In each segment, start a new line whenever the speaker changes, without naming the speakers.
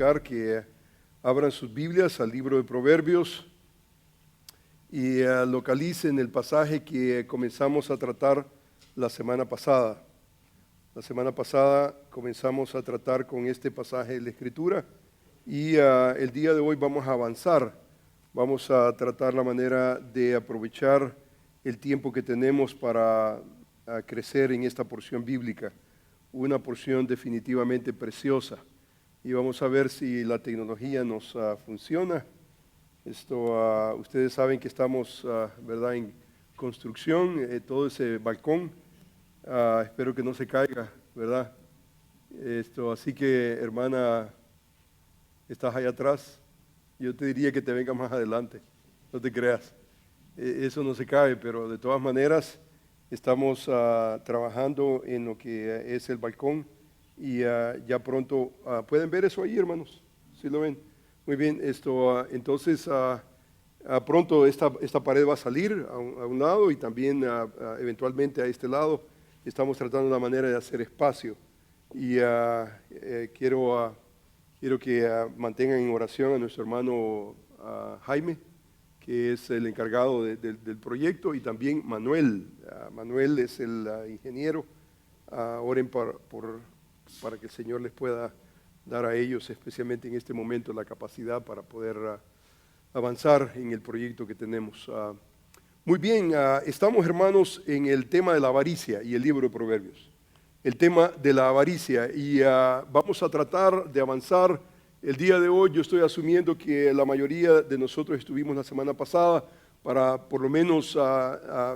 suplicar que abran sus Biblias al libro de Proverbios y localicen el pasaje que comenzamos a tratar la semana pasada. La semana pasada comenzamos a tratar con este pasaje de la Escritura y el día de hoy vamos a avanzar. Vamos a tratar la manera de aprovechar el tiempo que tenemos para crecer en esta porción bíblica, una porción definitivamente preciosa. Y vamos a ver si la tecnología nos funciona. Ustedes saben que estamos, ¿verdad?, en construcción, todo ese balcón. Espero que no se caiga, ¿verdad? Así que, hermana, estás allá atrás. Yo te diría que te vengas más adelante, no te creas. Eso no se cae, pero de todas maneras estamos trabajando en lo que es el balcón y ya pronto, ¿pueden ver eso ahí, hermanos? ¿Sí lo ven? Muy bien, entonces pronto esta pared va a salir a un lado y también eventualmente a este lado. Estamos tratando una manera de hacer espacio y quiero que mantengan en oración a nuestro hermano Jaime, que es el encargado del proyecto, y también Manuel. Manuel es el ingeniero. Oren para que el Señor les pueda dar a ellos, especialmente en este momento, la capacidad para poder avanzar en el proyecto que tenemos. Muy bien, estamos, hermanos, en el tema de la avaricia y el libro de Proverbios. El tema de la avaricia, y vamos a tratar de avanzar. El día de hoy yo estoy asumiendo que la mayoría de nosotros estuvimos la semana pasada para por lo menos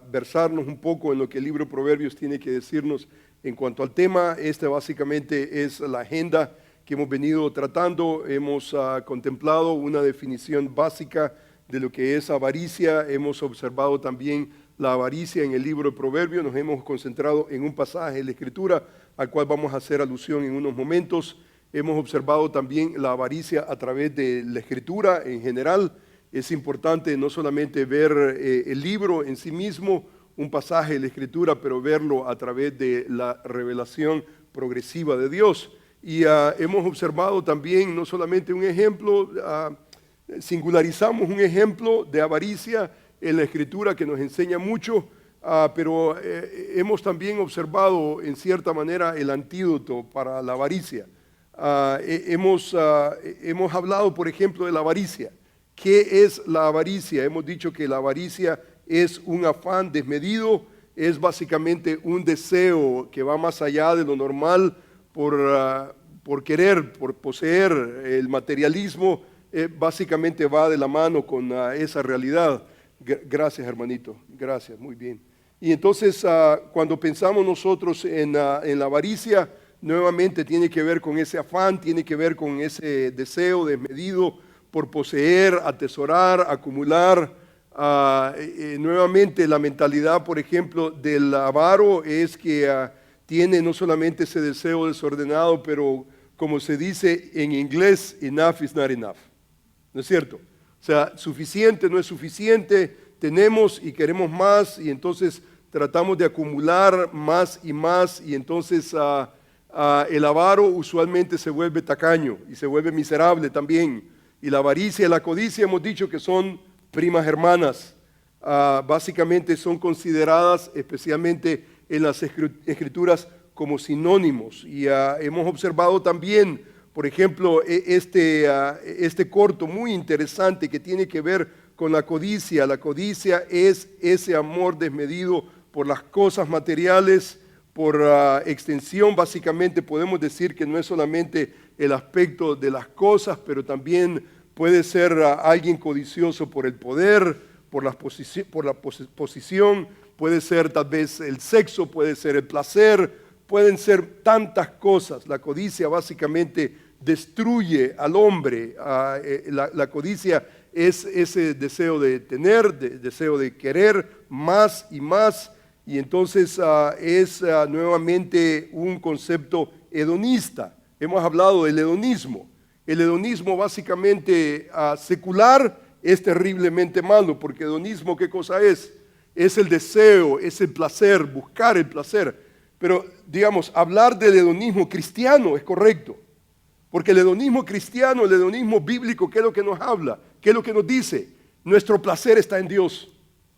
versarnos un poco en lo que el libro de Proverbios tiene que decirnos en cuanto al tema. Básicamente es la agenda que hemos venido tratando. Hemos contemplado una definición básica de lo que es avaricia. Hemos observado también la avaricia en el libro de Proverbios. Nos hemos concentrado en un pasaje de la Escritura al cual vamos a hacer alusión en unos momentos. Hemos observado también la avaricia a través de la Escritura en general. Es importante no solamente ver el libro en sí mismo, un pasaje de la Escritura, pero verlo a través de la revelación progresiva de Dios. Y hemos observado también no solamente un ejemplo, singularizamos un ejemplo de avaricia en la Escritura que nos enseña mucho, pero hemos también observado en cierta manera el antídoto para la avaricia. Hemos hablado, por ejemplo, de la avaricia. ¿Qué es la avaricia? Hemos dicho que la avaricia es un afán desmedido, es básicamente un deseo que va más allá de lo normal por querer, por poseer. El materialismo básicamente va de la mano con esa realidad. Gracias, hermanito, gracias, muy bien. Y entonces cuando pensamos nosotros en la avaricia, nuevamente tiene que ver con ese afán, tiene que ver con ese deseo desmedido por poseer, atesorar, acumular. Nuevamente la mentalidad, por ejemplo, del avaro es que tiene no solamente ese deseo desordenado, pero como se dice en inglés, enough is not enough. ¿No es cierto? O sea, suficiente no es suficiente, tenemos y queremos más, y entonces tratamos de acumular más, y entonces el avaro usualmente se vuelve tacaño y se vuelve miserable también. Y la avaricia y la codicia hemos dicho que son primas hermanas. Básicamente son consideradas, especialmente en las Escrituras, como sinónimos. Y hemos observado también, por ejemplo, este corto muy interesante que tiene que ver con la codicia. La codicia es ese amor desmedido por las cosas materiales. Por extensión, básicamente podemos decir que no es solamente el aspecto de las cosas, pero también puede ser alguien codicioso por el poder, por la posición, puede ser tal vez el sexo, puede ser el placer, pueden ser tantas cosas. La codicia básicamente destruye al hombre. La codicia es ese deseo de tener, deseo de querer más y más. Y entonces es nuevamente un concepto hedonista. Hemos hablado del hedonismo. El hedonismo básicamente secular es terriblemente malo, porque hedonismo, ¿qué cosa es? Es el deseo, es el placer, buscar el placer. Pero, digamos, hablar del hedonismo cristiano es correcto. Porque el hedonismo cristiano, el hedonismo bíblico, ¿qué es lo que nos habla? ¿Qué es lo que nos dice? Nuestro placer está en Dios.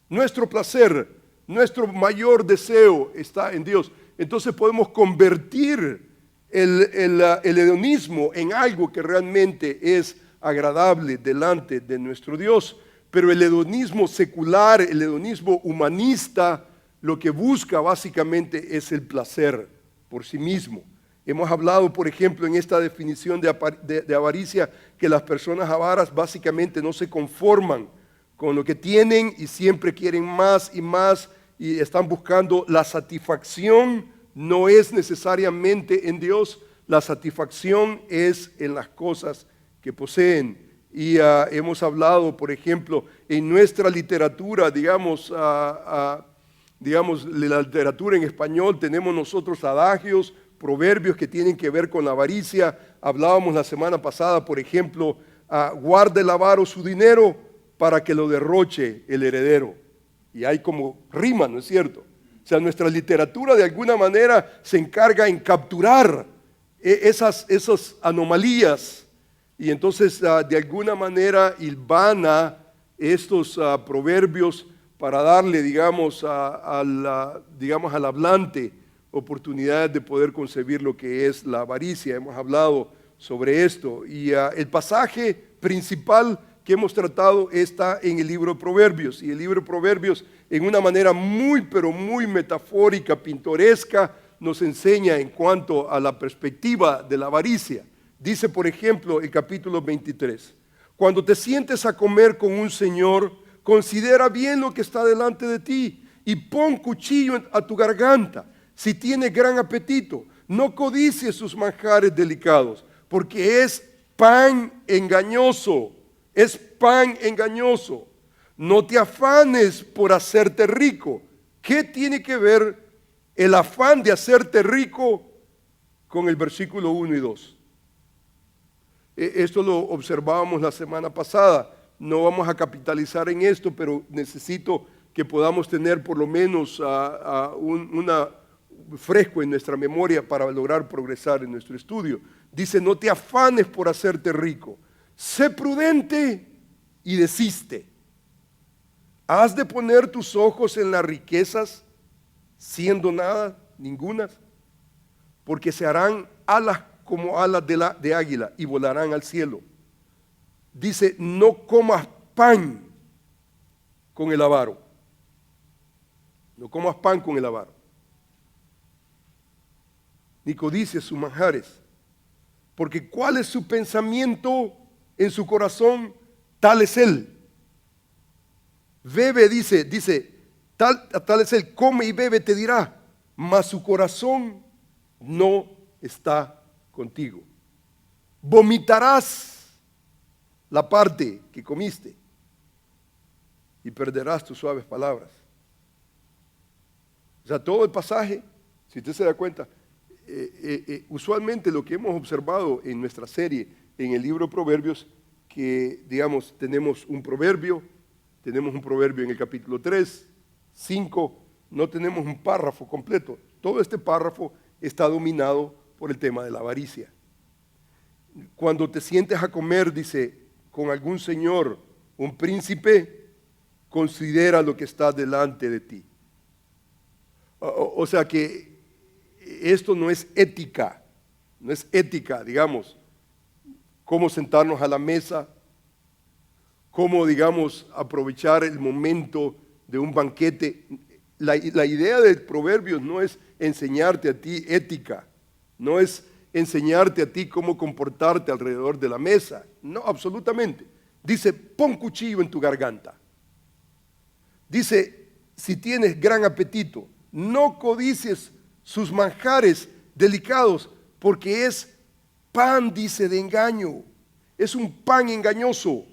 Nuestro placer, nuestro mayor deseo está en Dios. Entonces podemos convertir el hedonismo en algo que realmente es agradable delante de nuestro Dios. Pero el hedonismo secular, el hedonismo humanista, lo que busca básicamente es el placer por sí mismo. Hemos hablado, por ejemplo, en esta definición de avaricia, que las personas avaras básicamente no se conforman con lo que tienen y siempre quieren más y están buscando la satisfacción. No es necesariamente en Dios, la satisfacción es en las cosas que poseen. Y hemos hablado, por ejemplo, en nuestra literatura, digamos, la literatura en español, tenemos nosotros adagios, proverbios que tienen que ver con la avaricia. Hablábamos la semana pasada, por ejemplo, guarda el avaro su dinero para que lo derroche el heredero. Y hay como rima, ¿no es cierto? O sea, nuestra literatura de alguna manera se encarga en capturar esas anomalías y entonces de alguna manera hilvana estos proverbios para darle, digamos, al hablante oportunidades de poder concebir lo que es la avaricia. Hemos hablado sobre esto y el pasaje principal que hemos tratado está en el libro de Proverbios, y el libro de Proverbios en una manera muy pero muy metafórica, pintoresca, nos enseña en cuanto a la perspectiva de la avaricia. Dice, por ejemplo, el capítulo 23, cuando te sientes a comer con un señor, considera bien lo que está delante de ti y pon cuchillo a tu garganta. Si tiene gran apetito, no codicies sus manjares delicados, porque es pan engañoso. Es pan engañoso. No te afanes por hacerte rico. ¿Qué tiene que ver el afán de hacerte rico con el versículo 1 y 2? Esto lo observábamos la semana pasada. No vamos a capitalizar en esto, pero necesito que podamos tener por lo menos una fresco en nuestra memoria para lograr progresar en nuestro estudio. Dice, no te afanes por hacerte rico. Sé prudente y desiste. ¿Has de poner tus ojos en las riquezas, siendo nada, ningunas? Porque se harán alas como alas de águila y volarán al cielo. Dice, no comas pan con el avaro. No comas pan con el avaro. Ni codicies sus manjares. Porque ¿cuál es su pensamiento en su corazón? Tal es él. Bebe, dice, tal es él, come y bebe, te dirá, mas su corazón no está contigo. Vomitarás la parte que comiste y perderás tus suaves palabras. O sea, todo el pasaje, si usted se da cuenta, usualmente lo que hemos observado en nuestra serie, en el libro de Proverbios, que digamos tenemos un proverbio en el capítulo 3, 5, no tenemos un párrafo completo. Todo este párrafo está dominado por el tema de la avaricia. Cuando te sientes a comer, dice, con algún señor, un príncipe, considera lo que está delante de ti. O sea que esto no es ética, digamos, cómo sentarnos a la mesa, cómo, digamos, aprovechar el momento de un banquete. La idea del Proverbios no es enseñarte a ti ética, no es enseñarte a ti cómo comportarte alrededor de la mesa, no, absolutamente. Dice, pon cuchillo en tu garganta. Dice, si tienes gran apetito, no codicies sus manjares delicados, porque es pan, dice, de engaño. Es un pan engañoso.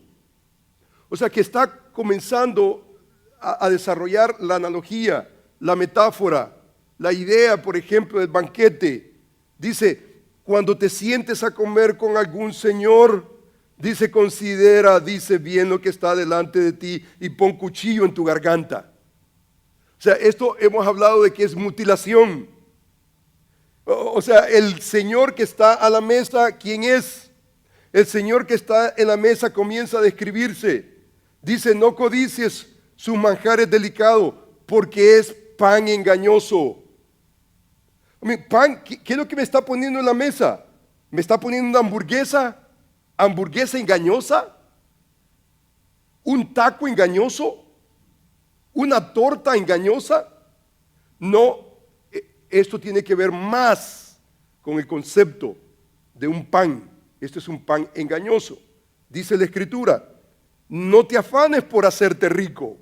O sea que está comenzando a desarrollar la analogía, la metáfora, la idea, por ejemplo, del banquete. Dice, cuando te sientes a comer con algún señor, dice, considera, dice bien lo que está delante de ti y pon cuchillo en tu garganta. O sea, esto hemos hablado de que es mutilación. O sea, el Señor que está a la mesa, ¿quién es? El Señor que está en la mesa comienza a describirse. Dice, no codicies sus manjares delicados, porque es pan engañoso. Pan, ¿qué es lo que me está poniendo en la mesa? ¿Me está poniendo una hamburguesa engañosa? ¿Un taco engañoso? ¿Una torta engañosa? No, esto tiene que ver más con el concepto de un pan. Este es un pan engañoso. Dice la Escritura, no te afanes por hacerte rico.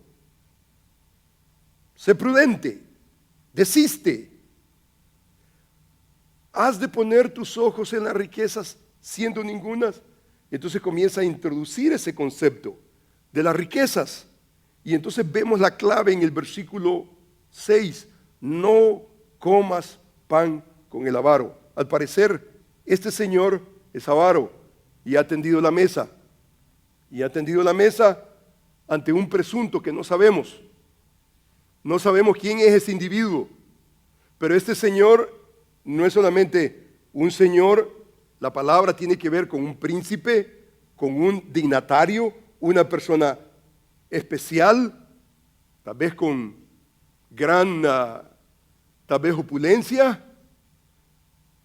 Sé prudente, desiste. Has de poner tus ojos en las riquezas siendo ningunas. Entonces comienza a introducir ese concepto de las riquezas. Y entonces vemos la clave en el versículo 6. No comas pan con el avaro. Al parecer, este señor es avaro y ha tendido la mesa. Y ha tendido la mesa ante un presunto que no sabemos. No sabemos quién es ese individuo. Pero este señor no es solamente un señor, la palabra tiene que ver con un príncipe, con un dignatario, una persona especial, tal vez con gran, tal vez opulencia,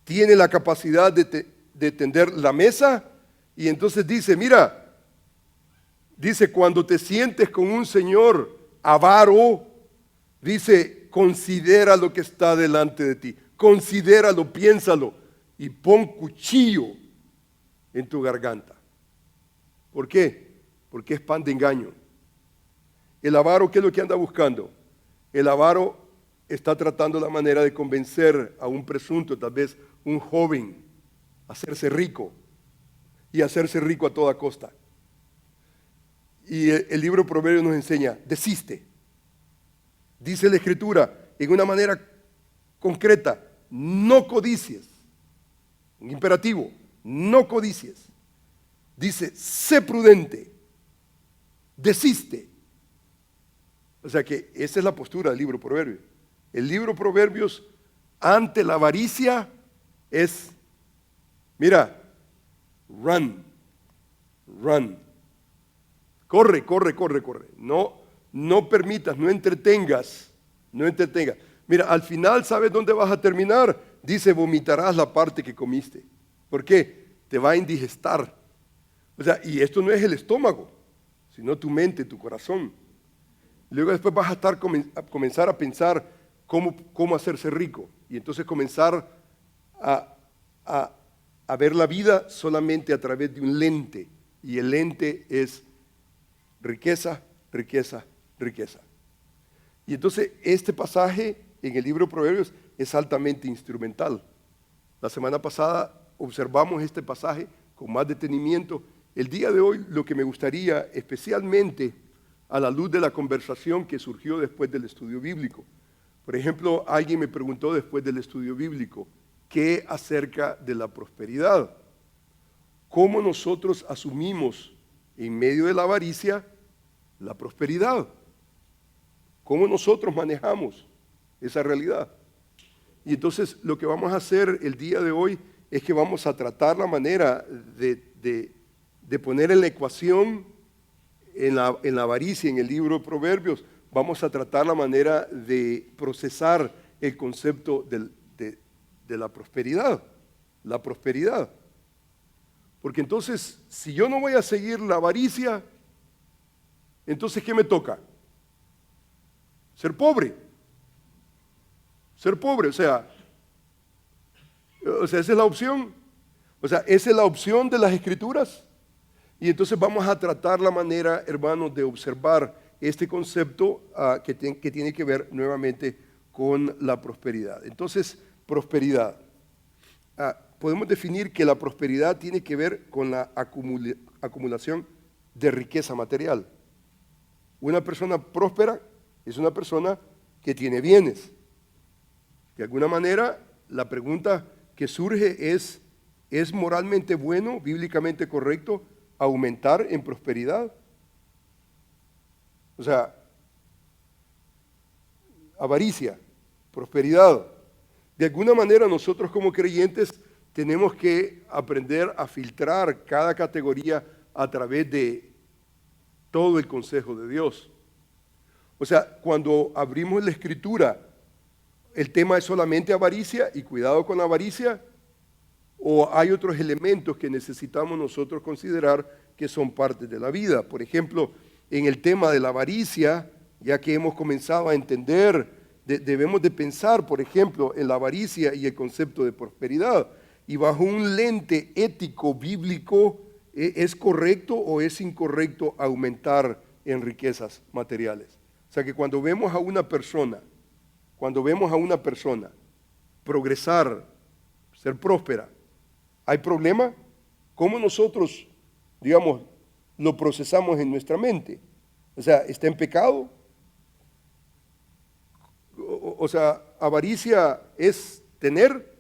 tiene la capacidad de tender la mesa y entonces dice, mira, dice, cuando te sientes con un señor avaro, dice, considera lo que está delante de ti. Considéralo, piénsalo y pon cuchillo en tu garganta. ¿Por qué? Porque es pan de engaño. El avaro, ¿qué es lo que anda buscando? El avaro está tratando la manera de convencer a un presunto, tal vez un joven, a hacerse rico y hacerse rico a toda costa. Y el libro de Proverbios nos enseña, desiste. Dice la Escritura en una manera concreta, no codicies. Un imperativo, no codicies. Dice, sé prudente, desiste. O sea que esa es la postura del libro de Proverbios. El libro de Proverbios ante la avaricia es, mira, run. Corre. No permitas, no entretengas. Mira, al final, ¿sabes dónde vas a terminar? Dice, vomitarás la parte que comiste. ¿Por qué? Te va a indigestar. O sea, y esto no es el estómago, sino tu mente, tu corazón. Luego después vas a comenzar a pensar cómo hacerse rico. Y entonces comenzar a ver la vida solamente a través de un lente. Y el lente es riqueza. Y entonces este pasaje en el libro de Proverbios es altamente instrumental. La semana pasada observamos este pasaje con más detenimiento. El día de hoy lo que me gustaría, especialmente a la luz de la conversación que surgió después del estudio bíblico. Por ejemplo, alguien me preguntó después del estudio bíblico, ¿qué acerca de la prosperidad? ¿Cómo nosotros asumimos en medio de la avaricia la prosperidad? ¿Cómo nosotros manejamos esa realidad? Y entonces lo que vamos a hacer el día de hoy es que vamos a tratar la manera de poner en la ecuación, en la avaricia, en el libro de Proverbios, vamos a tratar la manera de procesar el concepto de la prosperidad. La prosperidad. Porque entonces, si yo no voy a seguir la avaricia, entonces ¿qué me toca? Ser pobre. O sea, esa es la opción. O sea, esa es la opción de las Escrituras. Y entonces vamos a tratar la manera, hermanos, de observar este concepto que tiene que ver nuevamente con la prosperidad. Entonces, prosperidad. Podemos definir que la prosperidad tiene que ver con la acumulación de riqueza material. Una persona próspera es una persona que tiene bienes. De alguna manera, la pregunta que surge ¿es moralmente bueno, bíblicamente correcto, aumentar en prosperidad? O sea, avaricia, prosperidad. De alguna manera nosotros como creyentes tenemos que aprender a filtrar cada categoría a través de todo el consejo de Dios. O sea, cuando abrimos la escritura, ¿el tema es solamente avaricia y cuidado con la avaricia? ¿O hay otros elementos que necesitamos nosotros considerar que son parte de la vida? Por ejemplo, en el tema de la avaricia, ya que hemos comenzado a entender, debemos de pensar, por ejemplo, en la avaricia y el concepto de prosperidad. Y bajo un lente ético bíblico, ¿es correcto o es incorrecto aumentar en riquezas materiales? O sea que cuando vemos a una persona progresar, ser próspera, ¿hay problema? ¿Cómo nosotros, digamos, lo procesamos en nuestra mente? O sea, ¿está en pecado? O sea, avaricia es tener,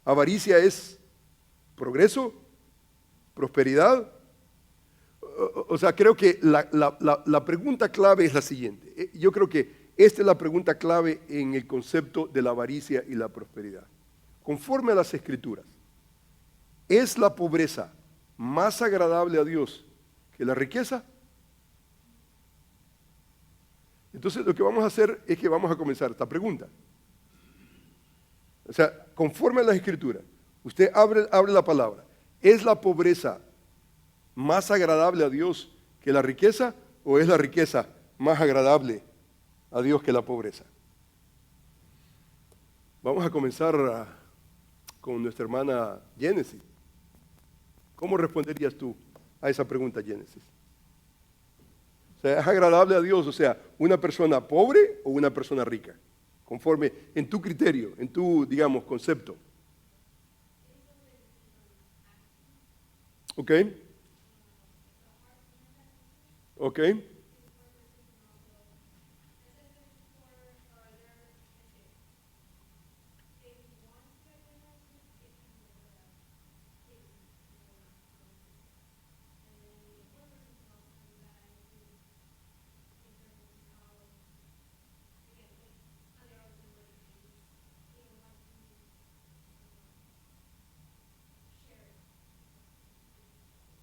avaricia es progreso, prosperidad. O sea, creo que la pregunta clave es la siguiente. Yo creo que esta es la pregunta clave en el concepto de la avaricia y la prosperidad. Conforme a las Escrituras, ¿es la pobreza más agradable a Dios que la riqueza? Entonces lo que vamos a hacer es que vamos a comenzar esta pregunta. O sea, conforme a las Escrituras, usted abre la palabra. ¿Es la pobreza más agradable a Dios que la riqueza o es la riqueza más agradable a Dios que la pobreza? Vamos a comenzar con nuestra hermana Génesis. ¿Cómo responderías tú a esa pregunta, Génesis? O sea, ¿es agradable a Dios, o sea, una persona pobre o una persona rica? Conforme en tu criterio, en tu, digamos, concepto. ¿Ok? ¿Ok?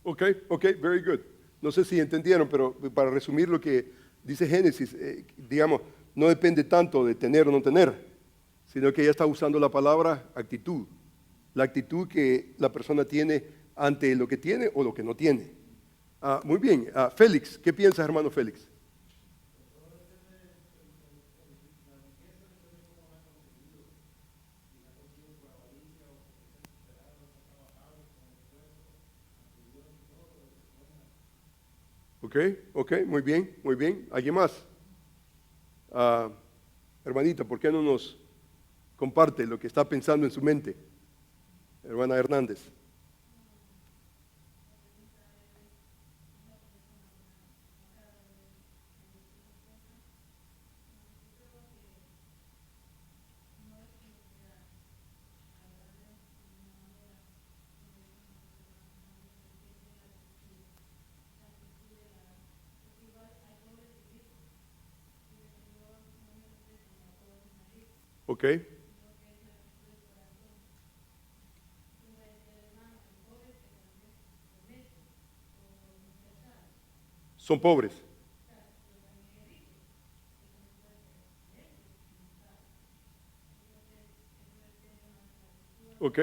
Ok, ok, very good. No sé si entendieron, pero para resumir lo que dice Génesis, digamos, no depende tanto de tener o no tener, sino que ella está usando la palabra actitud. La actitud que la persona tiene ante lo que tiene o lo que no tiene. Muy bien, Félix, ¿qué piensas, hermano Félix? Ok, ok, muy bien, muy bien. ¿Alguien más? Ah, hermanita, ¿por qué no nos comparte lo que está pensando en su mente? Hermana Hernández. Ok, son pobres. Ok,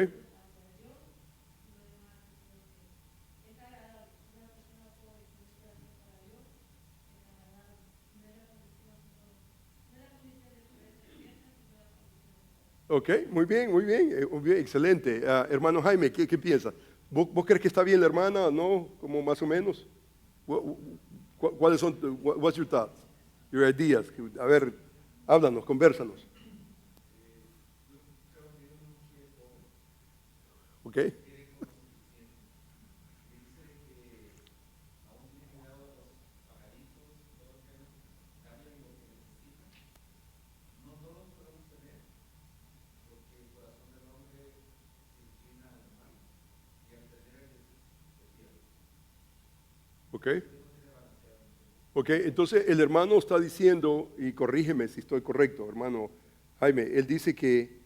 ok, muy bien, excelente. Hermano Jaime, ¿qué piensas? ¿Vos crees que está bien la hermana? ¿No? Como más o menos. ¿Cuáles son, what's your thoughts? Your ideas? A ver, háblanos, convérsanos. ¿Ok? ¿Ok? Ok, entonces el hermano está diciendo, y corrígeme si estoy correcto, hermano Jaime, él dice que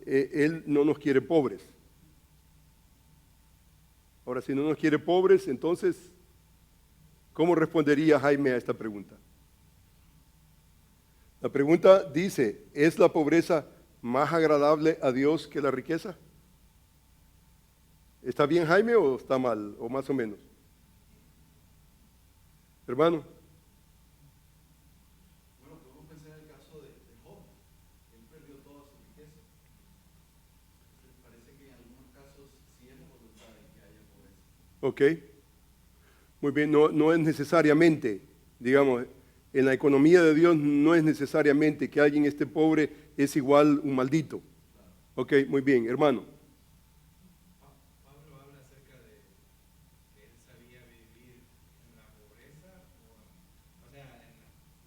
él no nos quiere pobres. Ahora, si no nos quiere pobres, entonces, ¿cómo respondería Jaime a esta pregunta? La pregunta dice, ¿es la pobreza más agradable a Dios que la riqueza? ¿Está bien, Jaime, o está mal, o más o menos? Hermano.
Bueno, podemos pensar en el caso de Job. Él perdió toda su riqueza. Entonces, parece que en algunos casos sí es la voluntad de que haya pobreza.
Ok. Muy bien, no es necesariamente, digamos, en la economía de Dios no es necesariamente que alguien esté pobre es igual un maldito. Ok, muy bien, hermano.
Pablo habla acerca de que él sabía vivir en la pobreza, o sea, en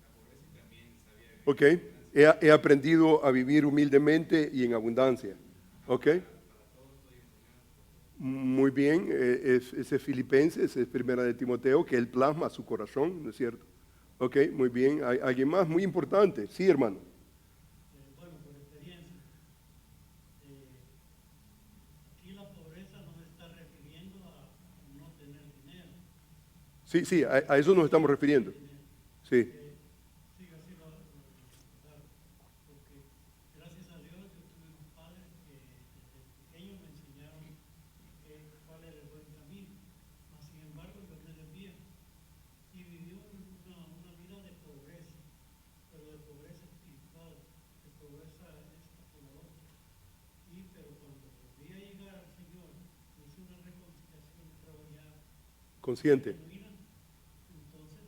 la pobreza y también sabía vivir
Ok,
en la abundancia.
he aprendido a vivir humildemente y en abundancia. Ok,
Para todos estoy enseñando.
muy bien, ese es Filipenses, es primera de Timoteo, que él plasma su corazón, ¿no es cierto? Ok, muy bien, ¿hay alguien más? Muy importante, sí, hermano.
Bueno, por experiencia, aquí la pobreza no se está refiriendo a no tener dinero.
Sí, a eso nos estamos refiriendo. Sí,
Sí, así claro, porque gracias a Dios yo tuve unos padres que desde pequeño me enseñaron cuál era el buen camino. Mas, sin embargo, yo me desvié y viví una vida de pobreza, pero de pobreza espiritual, de pobreza esta por la otra. Pero cuando volví a llegar al Señor, hice una reconciliación, creo ya
consciente.
genuina, entonces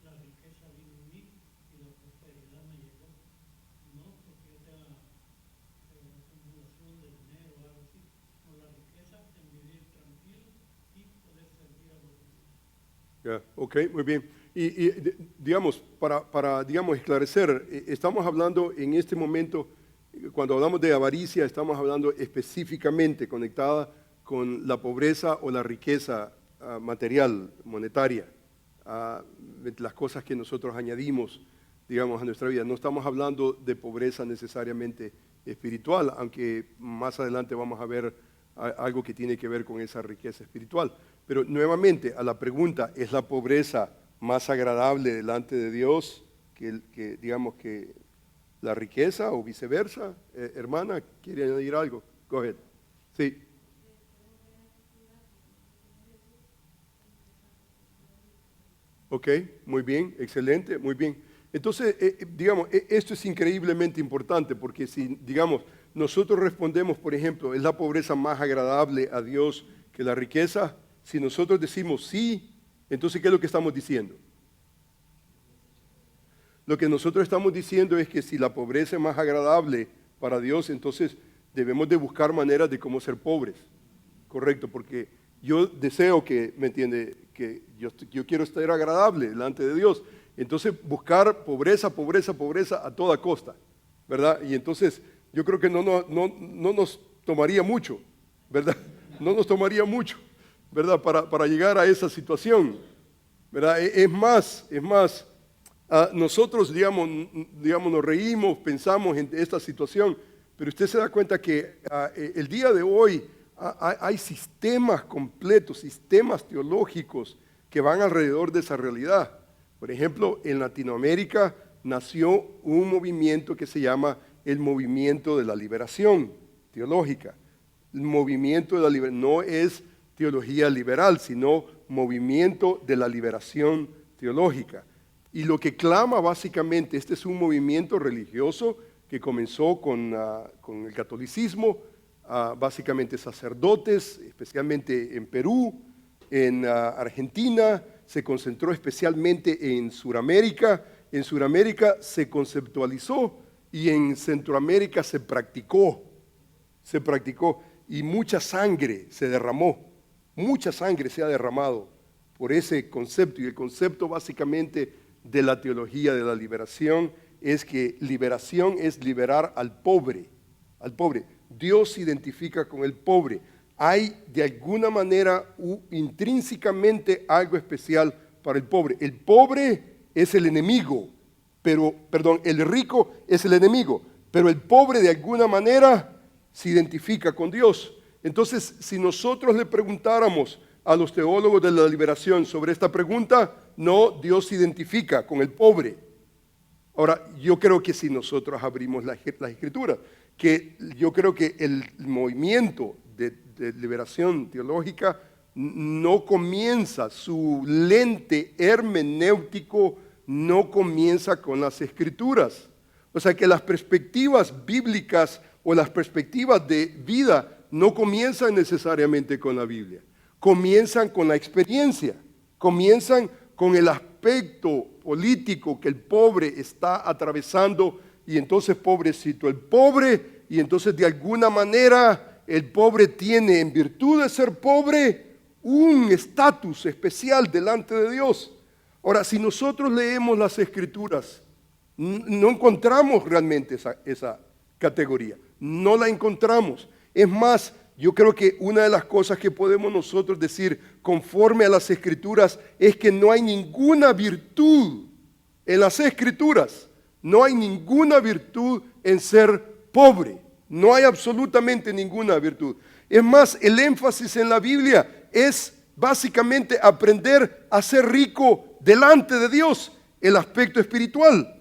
la riqueza vino en mí y la prosperidad me llegó. No porque yo tenga acumulación de dinero o algo así, no, la riqueza en vivir tranquilo y poder servir a los demás.
Ya, ok, muy bien. Digamos, para digamos, esclarecer, estamos hablando en este momento, cuando hablamos de avaricia, estamos hablando específicamente conectada con la pobreza o la riqueza material, monetaria, las cosas que nosotros añadimos, digamos, a nuestra vida. No estamos hablando de pobreza necesariamente espiritual, aunque más adelante vamos a ver algo que tiene que ver con esa riqueza espiritual. Pero nuevamente, a la pregunta, ¿es la pobreza más agradable delante de Dios que digamos, que la riqueza o viceversa? Hermana, ¿quiere añadir algo? Go ahead. Sí. Ok, muy bien, excelente, muy bien. Entonces, digamos, esto es increíblemente importante porque si, digamos, nosotros respondemos, por ejemplo, ¿es la pobreza más agradable a Dios que la riqueza? Si nosotros decimos sí, entonces, ¿qué es lo que estamos diciendo? Lo que nosotros estamos diciendo es que si la pobreza es más agradable para Dios, entonces debemos de buscar maneras de cómo ser pobres. Correcto, porque yo deseo que, ¿me entiende? Que yo quiero estar agradable delante de Dios. Entonces, buscar pobreza a toda costa, ¿verdad? Y entonces, yo creo que no nos tomaría mucho, ¿verdad? No nos tomaría mucho, ¿verdad? Para llegar a esa situación, ¿verdad? Es más, nosotros, digamos, nos reímos, pensamos en esta situación, pero usted se da cuenta que el día de hoy hay sistemas completos, sistemas teológicos que van alrededor de esa realidad. Por ejemplo, en Latinoamérica nació un movimiento que se llama el movimiento de la liberación teológica. El movimiento de la liberación no es teología liberal, sino movimiento de la liberación teológica. Y lo que clama básicamente, este es un movimiento religioso que comenzó con el catolicismo, básicamente sacerdotes, especialmente en Perú, en Argentina, se concentró especialmente en Sudamérica. En Sudamérica se conceptualizó y en Centroamérica se practicó y mucha sangre se derramó, mucha sangre se ha derramado por ese concepto. Y el concepto básicamente de la teología de la liberación es que liberación es liberar al pobre, al pobre. Dios se identifica con el pobre. Hay de alguna manera intrínsecamente algo especial para el pobre. El pobre es el enemigo, el rico es el enemigo, pero el pobre de alguna manera se identifica con Dios. Entonces, si nosotros le preguntáramos a los teólogos de la liberación sobre esta pregunta, no, Dios se identifica con el pobre. Ahora, yo creo que si nosotros abrimos las escrituras, que yo creo que el movimiento de liberación teológica no comienza, su lente hermenéutico no comienza con las escrituras. O sea que las perspectivas bíblicas o las perspectivas de vida no comienzan necesariamente con la Biblia. Comienzan con la experiencia, comienzan con el aspecto político que el pobre está atravesando, y entonces pobrecito el pobre, y entonces de alguna manera el pobre tiene, en virtud de ser pobre, un estatus especial delante de Dios. Ahora, si nosotros leemos las escrituras, no encontramos realmente esa categoría, no la encontramos. Es más, yo creo que una de las cosas que podemos nosotros decir conforme a las escrituras es que no hay ninguna virtud en las escrituras, no hay ninguna virtud en ser pobre, no hay absolutamente ninguna virtud. Es más, el énfasis en la Biblia es básicamente aprender a ser rico delante de Dios, el aspecto espiritual.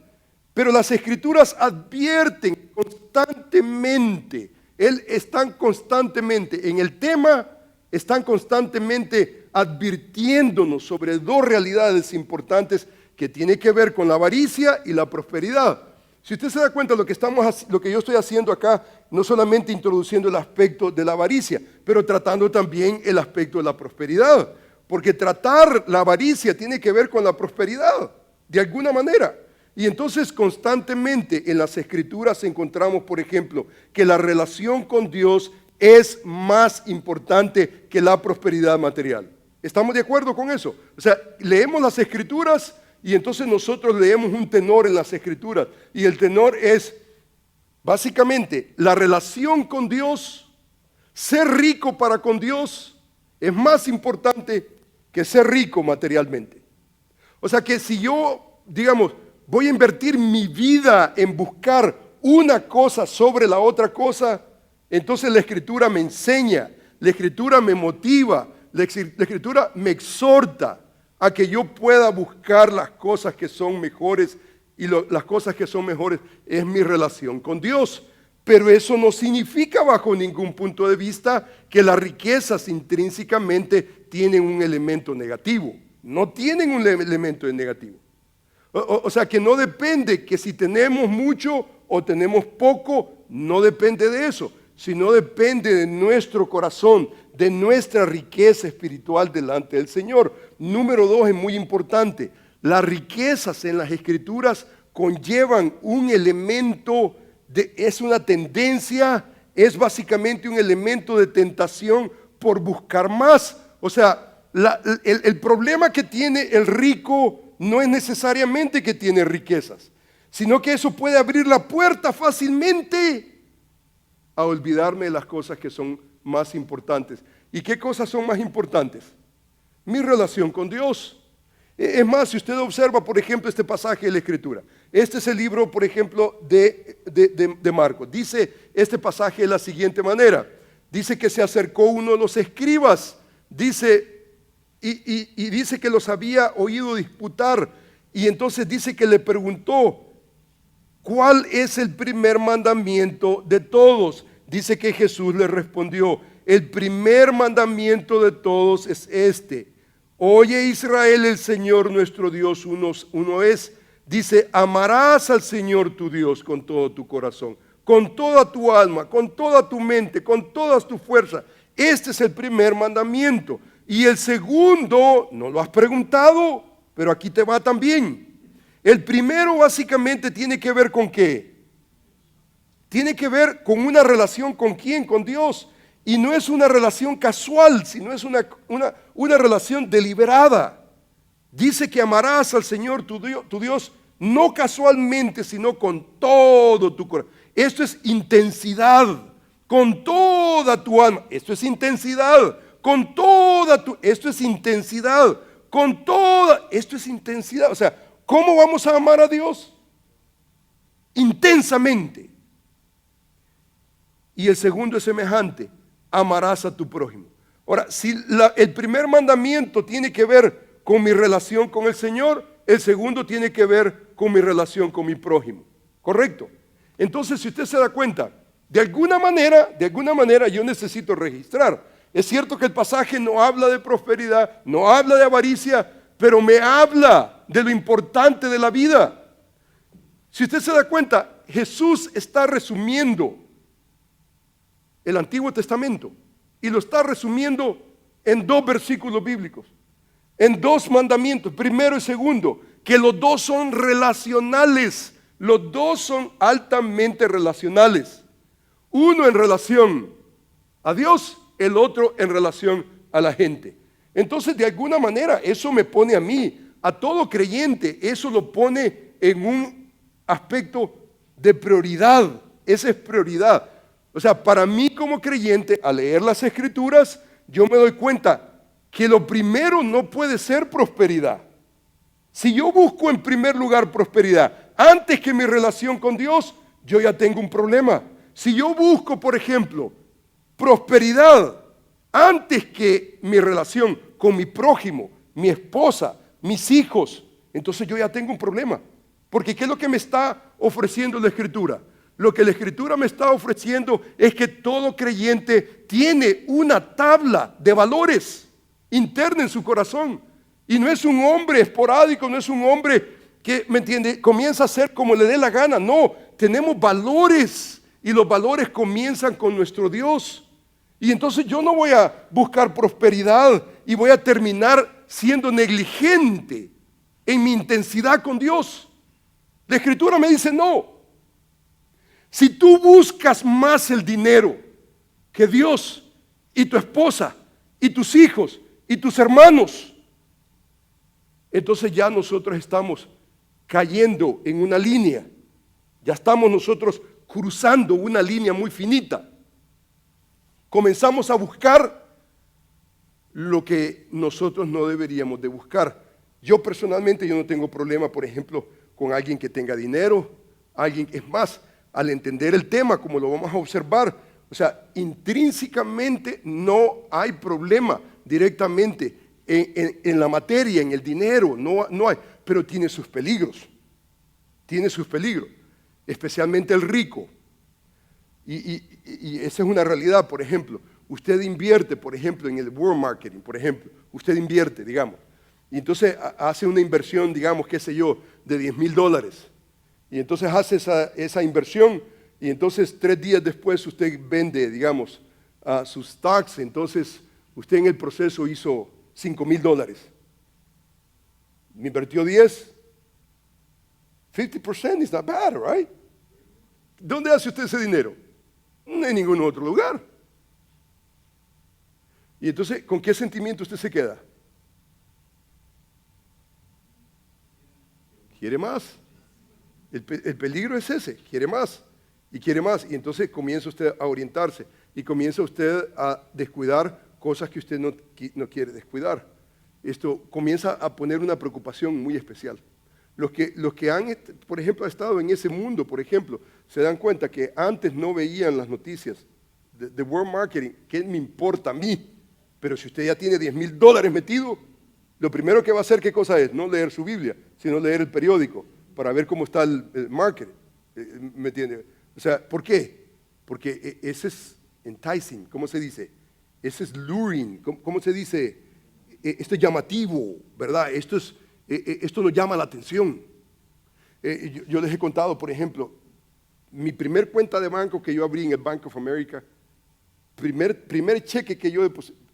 Pero las escrituras advierten constantemente, están constantemente en el tema, están constantemente advirtiéndonos sobre dos realidades importantes que tienen que ver con la avaricia y la prosperidad. Si usted se da cuenta, lo que yo estoy haciendo acá, no solamente introduciendo el aspecto de la avaricia, pero tratando también el aspecto de la prosperidad. Porque tratar la avaricia tiene que ver con la prosperidad, de alguna manera. Y entonces constantemente en las escrituras encontramos, por ejemplo, que la relación con Dios es más importante que la prosperidad material. ¿Estamos de acuerdo con eso? O sea, leemos las escrituras y entonces nosotros leemos un tenor en las escrituras. Y el tenor es básicamente la relación con Dios, ser rico para con Dios es más importante que ser rico materialmente. O sea que si yo, digamos, voy a invertir mi vida en buscar una cosa sobre la otra cosa, entonces la escritura me enseña, la escritura me motiva, la escritura me exhorta a que yo pueda buscar las cosas que son mejores, y las cosas que son mejores es mi relación con Dios. Pero eso no significa bajo ningún punto de vista que las riquezas intrínsecamente tienen un elemento negativo. No tienen un elemento negativo. O sea que no depende que si tenemos mucho o tenemos poco, no depende de eso, sino depende de nuestro corazón, de nuestra riqueza espiritual delante del Señor. Número 2 es muy importante. Las riquezas en las escrituras conllevan un elemento, es una tendencia, es básicamente un elemento de tentación por buscar más. O sea, el problema que tiene el rico no es necesariamente que tiene riquezas, sino que eso puede abrir la puerta fácilmente a olvidarme de las cosas que son más importantes. ¿Y qué cosas son más importantes? Mi relación con Dios. Es más, si usted observa, por ejemplo, este pasaje de la Escritura. Este es el libro, por ejemplo, de Marcos. Dice este pasaje de la siguiente manera. Dice que se acercó uno de los escribas. Dice, y dice que los había oído disputar. Y entonces dice que le preguntó, ¿cuál es el primer mandamiento de todos? Dice que Jesús le respondió, el primer mandamiento de todos es este. Oye Israel, el Señor nuestro Dios uno es. Dice, amarás al Señor tu Dios con todo tu corazón, con toda tu alma, con toda tu mente, con todas tus fuerzas. Este es el primer mandamiento. Y el segundo, no lo has preguntado, pero aquí te va también. El primero básicamente tiene que ver con ¿qué? Tiene que ver con una relación con ¿quién? Con Dios. Y no es una relación casual, sino es una relación deliberada. Dice que amarás al Señor tu Dios no casualmente, sino con todo tu corazón. Esto es intensidad, con toda tu alma. Esto es intensidad, con toda tu... Esto es intensidad, con toda... Esto es intensidad. O sea, ¿cómo vamos a amar a Dios? Intensamente. Y el segundo es semejante, amarás a tu prójimo. Ahora, si el primer mandamiento tiene que ver con mi relación con el Señor, el segundo tiene que ver con mi relación con mi prójimo. ¿Correcto? Entonces, si usted se da cuenta, de alguna manera yo necesito registrar. Es cierto que el pasaje no habla de prosperidad, no habla de avaricia, pero me habla de lo importante de la vida. Si usted se da cuenta, Jesús está resumiendo el Antiguo Testamento y lo está resumiendo en 2 versículos bíblicos, en 2 mandamientos, primero y segundo, que los dos son relacionales, los dos son altamente relacionales. Uno en relación a Dios, el otro en relación a la gente. Entonces, de alguna manera, eso me pone a mí, a todo creyente, eso lo pone en un aspecto de prioridad. Esa es prioridad. O sea, para mí como creyente, al leer las Escrituras, yo me doy cuenta que lo primero no puede ser prosperidad. Si yo busco en primer lugar prosperidad antes que mi relación con Dios, yo ya tengo un problema. Si yo busco, por ejemplo, prosperidad antes que mi relación con mi prójimo, mi esposa, mis hijos, entonces yo ya tengo un problema. Porque ¿qué es lo que me está ofreciendo la Escritura? Lo que la Escritura me está ofreciendo es que todo creyente tiene una tabla de valores interna en su corazón. Y no es un hombre esporádico, no es un hombre que, ¿me entiende?, comienza a hacer como le dé la gana. No, tenemos valores y los valores comienzan con nuestro Dios. Y entonces yo no voy a buscar prosperidad y voy a terminar siendo negligente en mi intensidad con Dios. La Escritura me dice no. Si tú buscas más el dinero que Dios y tu esposa y tus hijos y tus hermanos, entonces ya nosotros estamos cayendo en una línea. Ya estamos nosotros cruzando una línea muy finita. Comenzamos a buscar lo que nosotros no deberíamos de buscar. Yo personalmente yo no tengo problema, por ejemplo, con alguien que tenga dinero, alguien, es más, al entender el tema, como lo vamos a observar, o sea, intrínsecamente no hay problema directamente en la materia, en el dinero, no hay, pero tiene sus peligros, especialmente el rico. Y esa es una realidad. Por ejemplo, usted invierte, por ejemplo, en el world marketing, por ejemplo, usted invierte, digamos, y entonces hace una inversión, digamos, qué sé yo, de $10,000. Y entonces hace esa inversión y entonces 3 días después usted vende, digamos, sus stocks. Entonces usted en el proceso hizo $5,000. Me invirtió 10. 50% is not bad, right? ¿Dónde hace usted ese dinero? No en ningún otro lugar. Y entonces, ¿con qué sentimiento usted se queda? Quiere más. El peligro es ese, quiere más y quiere más. Y entonces comienza usted a orientarse y comienza usted a descuidar cosas que usted no quiere descuidar. Esto comienza a poner una preocupación muy especial. Los que han, por ejemplo, estado en ese mundo, por ejemplo, se dan cuenta que antes no veían las noticias de world marketing. ¿Qué me importa a mí? Pero si usted ya tiene $10,000 metido, lo primero que va a hacer, ¿qué cosa es? No leer su Biblia, sino leer el periódico para ver cómo está el marketing. ¿Me entiende? O sea, ¿por qué? Porque ese es enticing, ¿cómo se dice? Ese es luring, ¿cómo se dice? Esto es llamativo, ¿verdad? Esto nos llama la atención. Yo les he contado, por ejemplo, mi primer cuenta de banco que yo abrí en el Bank of America, primer cheque que yo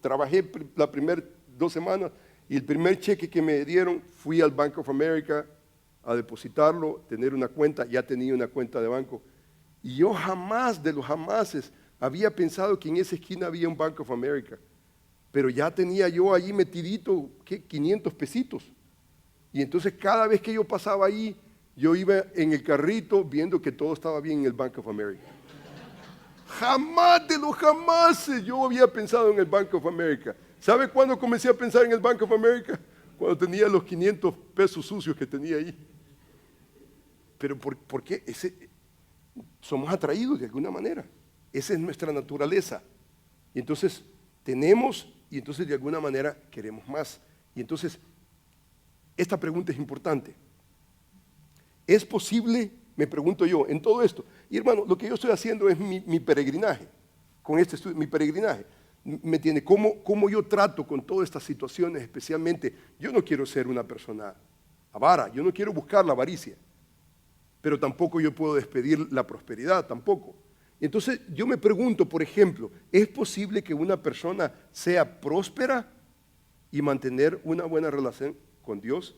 trabajé las primeras 2 semanas, y el primer cheque que me dieron, fui al Bank of America a depositarlo, tener una cuenta, ya tenía una cuenta de banco. Y yo jamás de los jamases había pensado que en esa esquina había un Bank of America. Pero ya tenía yo allí metidito, ¿qué? 500 pesitos. Y entonces cada vez que yo pasaba ahí, yo iba en el carrito viendo que todo estaba bien en el Bank of America. Jamás de los jamases yo había pensado en el Bank of America. ¿Sabe cuándo comencé a pensar en el Bank of America? Cuando tenía los 500 pesos sucios que tenía ahí. Pero ¿por qué? Somos atraídos de alguna manera. Esa es nuestra naturaleza. Y entonces tenemos, y entonces de alguna manera queremos más. Y entonces, esta pregunta es importante. ¿Es posible, me pregunto yo, en todo esto? Y hermano, lo que yo estoy haciendo es mi peregrinaje, con este estudio, mi peregrinaje. ¿Me entiende? ¿Cómo yo trato con todas estas situaciones? Especialmente, yo no quiero ser una persona avara, yo no quiero buscar la avaricia, pero tampoco yo puedo despedir la prosperidad, tampoco. Entonces yo me pregunto, por ejemplo, ¿es posible que una persona sea próspera y mantener una buena relación con Dios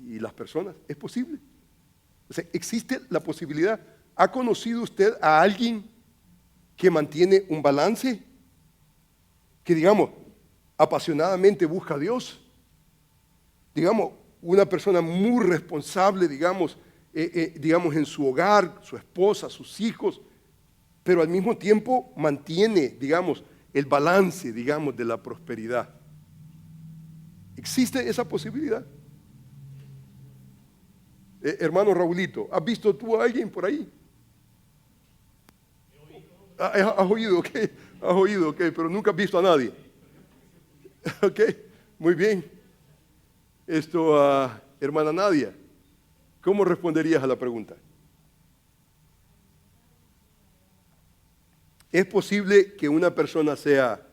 y las personas? ¿Es posible? O sea, ¿existe la posibilidad? ¿Ha conocido usted a alguien que mantiene un balance? Que, digamos, apasionadamente busca a Dios. Digamos, una persona muy responsable, digamos, en su hogar, su esposa, sus hijos, pero al mismo tiempo mantiene, digamos, el balance, digamos, de la prosperidad. ¿Existe esa posibilidad? Hermano Raulito, ¿has visto tú a alguien por ahí? ¿Has oído? Ok, has oído, ok, pero nunca has visto a nadie. Ok, muy bien. Hermana Nadia, ¿cómo responderías a la pregunta? ¿Es posible que una persona sea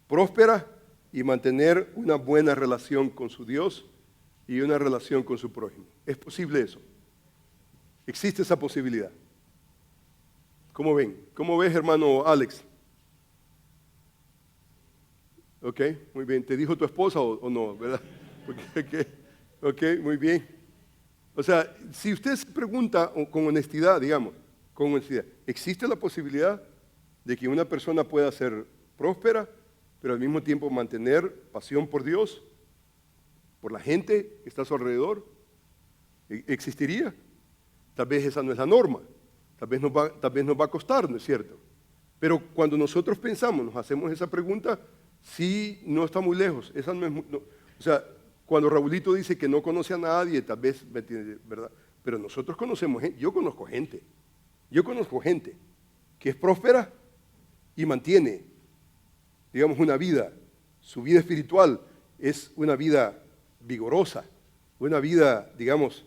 próspera y mantener una buena relación con su Dios y una relación con su prójimo? ¿Es posible eso? ¿Existe esa posibilidad? ¿Cómo ven? ¿Cómo ves, hermano Alex? Ok, muy bien. ¿Te dijo tu esposa o no, verdad? Ok, muy bien. O sea, si usted se pregunta con honestidad, digamos, con honestidad, ¿existe la posibilidad de que una persona pueda ser próspera, pero al mismo tiempo mantener pasión por Dios, por la gente que está a su alrededor? ¿Existiría? Tal vez esa no es la norma, tal vez nos va a costar, ¿no es cierto? Pero cuando nosotros pensamos, nos hacemos esa pregunta, sí, no está muy lejos. Esa no es o sea, cuando Raulito dice que no conoce a nadie, tal vez, ¿verdad? Pero nosotros conocemos gente, yo conozco gente que es próspera y mantiene, digamos, una vida, su vida espiritual es una vida vigorosa, una vida, digamos,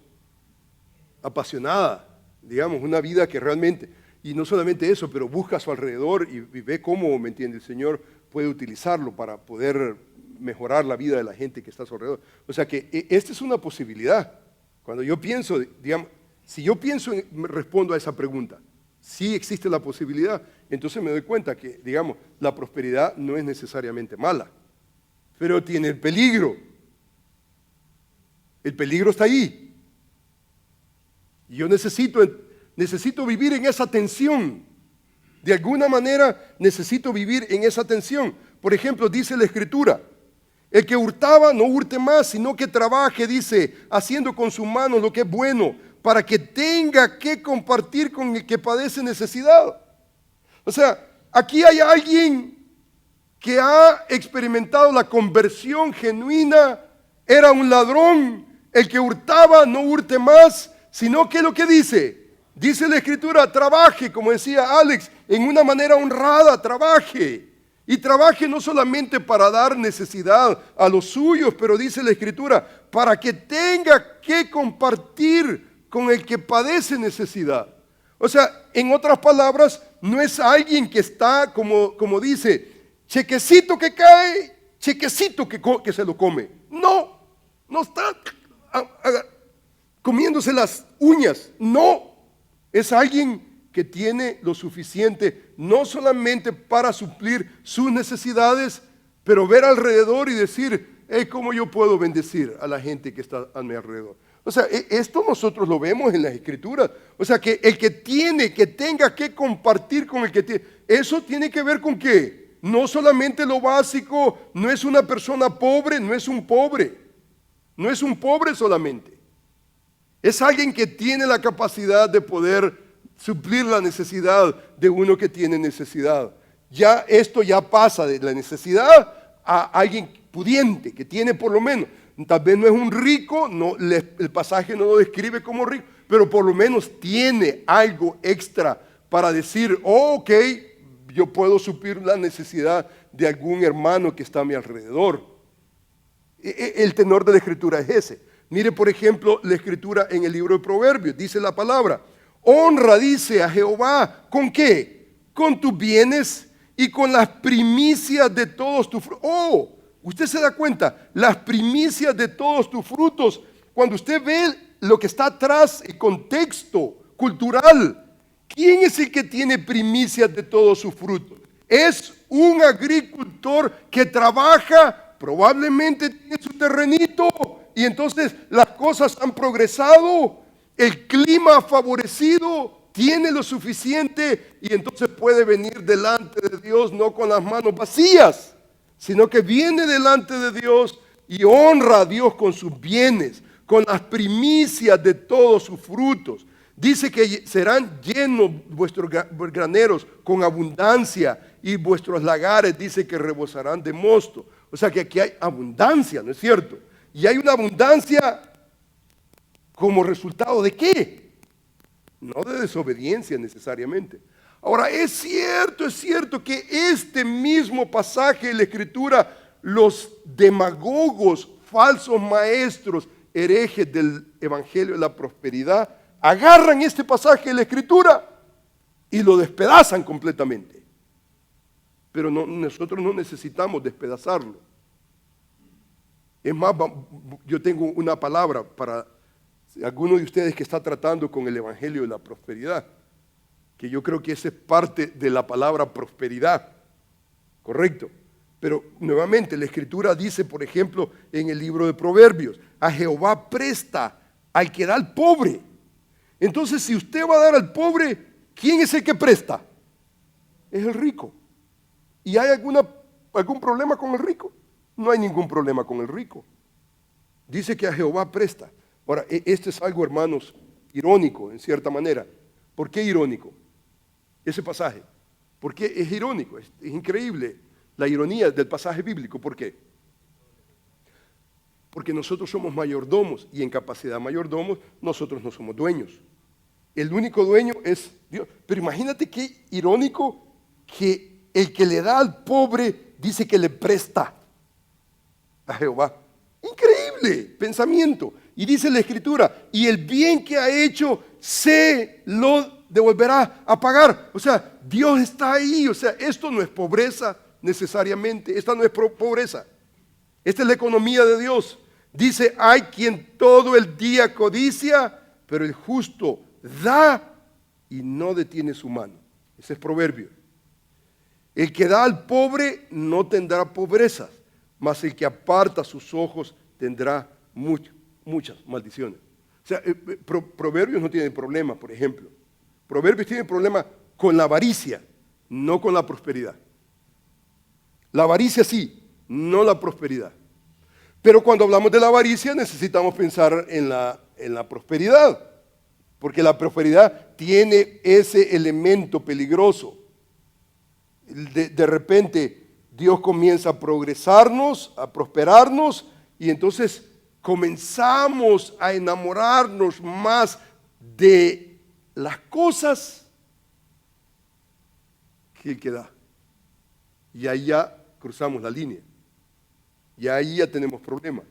apasionada, digamos, una vida que realmente, y no solamente eso, pero busca a su alrededor y ve cómo, ¿me entiende? El Señor puede utilizarlo para poder mejorar la vida de la gente que está a su alrededor. O sea que esta es una posibilidad. Cuando yo pienso, digamos, si yo pienso, respondo a esa pregunta, si existe la posibilidad, entonces me doy cuenta que, digamos, la prosperidad no es necesariamente mala, pero tiene el peligro. El peligro está ahí. Y yo necesito vivir en esa tensión. De alguna manera necesito vivir en esa tensión. Por ejemplo, dice la Escritura, el que hurtaba no hurte más, sino que trabaje, dice, haciendo con sus manos lo que es bueno, para que tenga que compartir con el que padece necesidad. O sea, aquí hay alguien que ha experimentado la conversión genuina, era un ladrón, el que hurtaba no hurte más, sino que lo que dice la Escritura, trabaje, como decía Alex, en una manera honrada, trabaje. Y trabaje no solamente para dar necesidad a los suyos, pero dice la Escritura, para que tenga que compartir con el que padece necesidad. O sea, en otras palabras, no es alguien que está, como dice, chequecito que cae, chequecito que se lo come. No está comiéndose las uñas, no. Es alguien que tiene lo suficiente, no solamente para suplir sus necesidades, pero ver alrededor y decir, ¿cómo yo puedo bendecir a la gente que está a mi alrededor? O sea, esto nosotros lo vemos en las Escrituras. O sea, que el que tenga que compartir con el que tiene, eso tiene que ver con qué. No solamente lo básico, no es una persona pobre, no es un pobre solamente. Es alguien que tiene la capacidad de poder suplir la necesidad de uno que tiene necesidad. Ya esto ya pasa de la necesidad a alguien pudiente, que tiene por lo menos, tal vez no es un rico, el pasaje no lo describe como rico, pero por lo menos tiene algo extra para decir, oh, ok, yo puedo suplir la necesidad de algún hermano que está a mi alrededor. El tenor de la escritura es ese. Mire, por ejemplo, la escritura en el libro de Proverbios. Dice la palabra, honra, dice, a Jehová. ¿Con qué? Con tus bienes y con las primicias de todos tus frutos. Oh, usted se da cuenta, las primicias de todos tus frutos. Cuando usted ve lo que está atrás, el contexto cultural, ¿quién es el que tiene primicias de todos sus frutos? Es un agricultor que trabaja, probablemente tiene su terrenito, y entonces las cosas han progresado, el clima ha favorecido, tiene lo suficiente, y entonces puede venir delante de Dios no con las manos vacías, sino que viene delante de Dios y honra a Dios con sus bienes, con las primicias de todos sus frutos. Dice que serán llenos vuestros graneros con abundancia y vuestros lagares, dice que rebosarán de mosto. O sea que aquí hay abundancia, ¿no es cierto? Y hay una abundancia como resultado ¿de qué? No de desobediencia necesariamente. Ahora, es cierto que este mismo pasaje de la Escritura, los demagogos, falsos maestros, herejes del Evangelio de la Prosperidad, agarran este pasaje de la Escritura y lo despedazan completamente. Pero nosotros no necesitamos despedazarlo. Es más, yo tengo una palabra para alguno de ustedes que está tratando con el Evangelio de la Prosperidad, que yo creo que esa es parte de la palabra prosperidad, ¿correcto? Pero nuevamente la Escritura dice, por ejemplo, en el libro de Proverbios, a Jehová presta al que da al pobre. Entonces, si usted va a dar al pobre, ¿quién es el que presta? Es el rico. ¿Y hay algún problema con el rico? No hay ningún problema con el rico. Dice que a Jehová presta. Ahora, esto es algo, hermanos, irónico en cierta manera. ¿Por qué irónico? Ese pasaje. ¿Por qué es irónico? Es increíble la ironía del pasaje bíblico. ¿Por qué? Porque nosotros somos mayordomos y en capacidad de mayordomos nosotros no somos dueños. El único dueño es Dios. Pero imagínate qué irónico que el que le da al pobre dice que le presta a Jehová. Increíble pensamiento. Y dice la Escritura, y el bien que ha hecho se lo devolverá a pagar. O sea, Dios está ahí. O sea, esto no es pobreza necesariamente. Esta no es pobreza. Esta es la economía de Dios. Dice, hay quien todo el día codicia, pero el justo da y no detiene su mano. Ese es Proverbio. El que da al pobre no tendrá pobrezas, mas el que aparta sus ojos tendrá muchas maldiciones. O sea, Proverbios no tiene problema, por ejemplo. Proverbios tiene problema con la avaricia, no con la prosperidad. La avaricia sí, no la prosperidad. Pero cuando hablamos de la avaricia necesitamos pensar en la prosperidad, porque la prosperidad tiene ese elemento peligroso. De repente Dios comienza a progresarnos, a prosperarnos, y entonces comenzamos a enamorarnos más de las cosas que el que da. Y ahí ya cruzamos la línea. Y ahí ya tenemos problemas.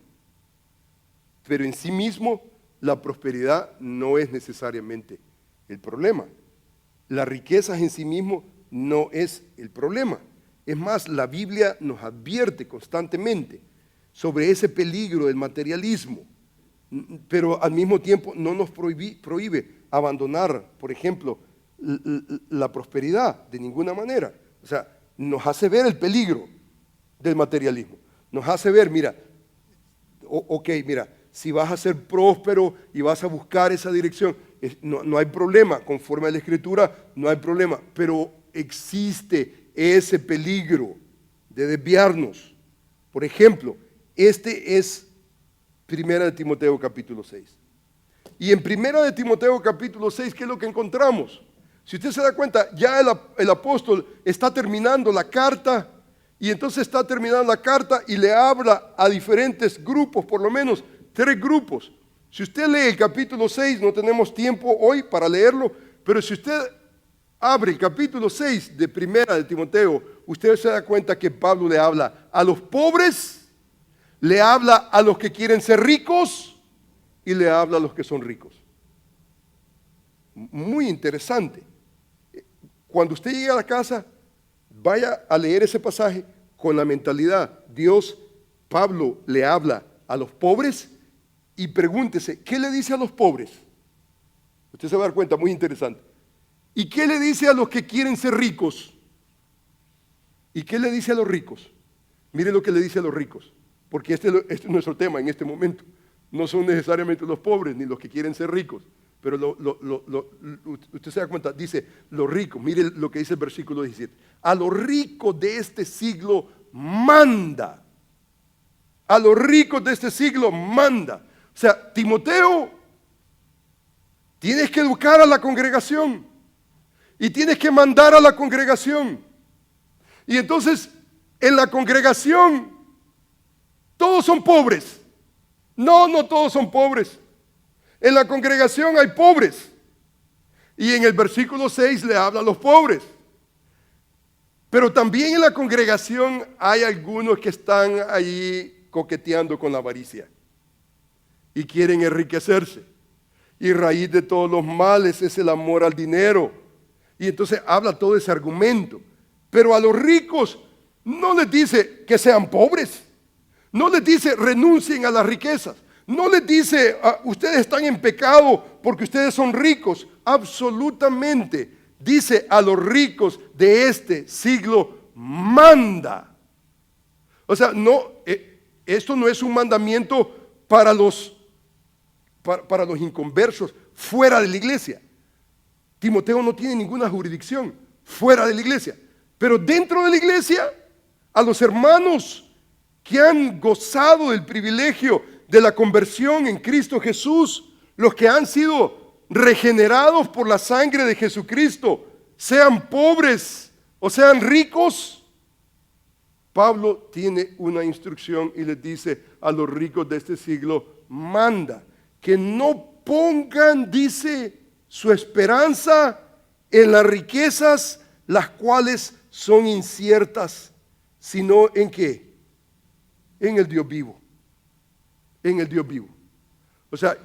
Pero en sí mismo la prosperidad no es necesariamente el problema. Las riquezas en sí mismo no es el problema. Es más, la Biblia nos advierte constantemente sobre ese peligro del materialismo, pero al mismo tiempo no nos prohíbe abandonar, por ejemplo, la prosperidad de ninguna manera. O sea, nos hace ver el peligro del materialismo. Nos hace ver, mira, mira, si vas a ser próspero y vas a buscar esa dirección, no hay problema, conforme a la Escritura, no hay problema, pero existe ese peligro de desviarnos. Por ejemplo, este es 1 de Timoteo capítulo 6. Y en 1 de Timoteo capítulo 6, ¿qué es lo que encontramos? Si usted se da cuenta, ya el apóstol está terminando la carta, y entonces está terminando la carta y le habla a diferentes grupos, por lo menos 3 grupos. Si usted lee el capítulo 6, no tenemos tiempo hoy para leerlo, pero si usted abre capítulo 6 de Primera de Timoteo, usted se da cuenta que Pablo le habla a los pobres, le habla a los que quieren ser ricos y le habla a los que son ricos. Muy interesante. Cuando usted llegue a la casa, vaya a leer ese pasaje con la mentalidad, Pablo le habla a los pobres y pregúntese, ¿qué le dice a los pobres? Usted se va a dar cuenta, muy interesante. ¿Y qué le dice a los que quieren ser ricos? ¿Y qué le dice a los ricos? Mire lo que le dice a los ricos, porque este es nuestro tema en este momento. No son necesariamente los pobres ni los que quieren ser ricos, pero usted se da cuenta, dice los ricos, mire lo que dice el versículo 17. A los ricos de este siglo manda. A los ricos de este siglo manda. O sea, Timoteo, tienes que educar a la congregación y tienes que mandar a la congregación. Y entonces, en la congregación, todos son pobres. No todos son pobres. En la congregación hay pobres. Y en el versículo 6 le habla a los pobres. Pero también en la congregación hay algunos que están ahí coqueteando con la avaricia y quieren enriquecerse. Y raíz de todos los males es el amor al dinero. Y entonces habla todo ese argumento. Pero a los ricos no les dice que sean pobres. No les dice renuncien a las riquezas. No les dice ustedes están en pecado porque ustedes son ricos. Absolutamente. Dice a los ricos de este siglo manda. O sea, esto no es un mandamiento para los inconversos fuera de la iglesia. Timoteo no tiene ninguna jurisdicción fuera de la iglesia. Pero dentro de la iglesia, a los hermanos que han gozado del privilegio de la conversión en Cristo Jesús, los que han sido regenerados por la sangre de Jesucristo, sean pobres o sean ricos, Pablo tiene una instrucción y les dice a los ricos de este siglo, manda que no pongan, dice, su esperanza en las riquezas, las cuales son inciertas, sino en ¿qué? En el Dios vivo. En el Dios vivo. O sea,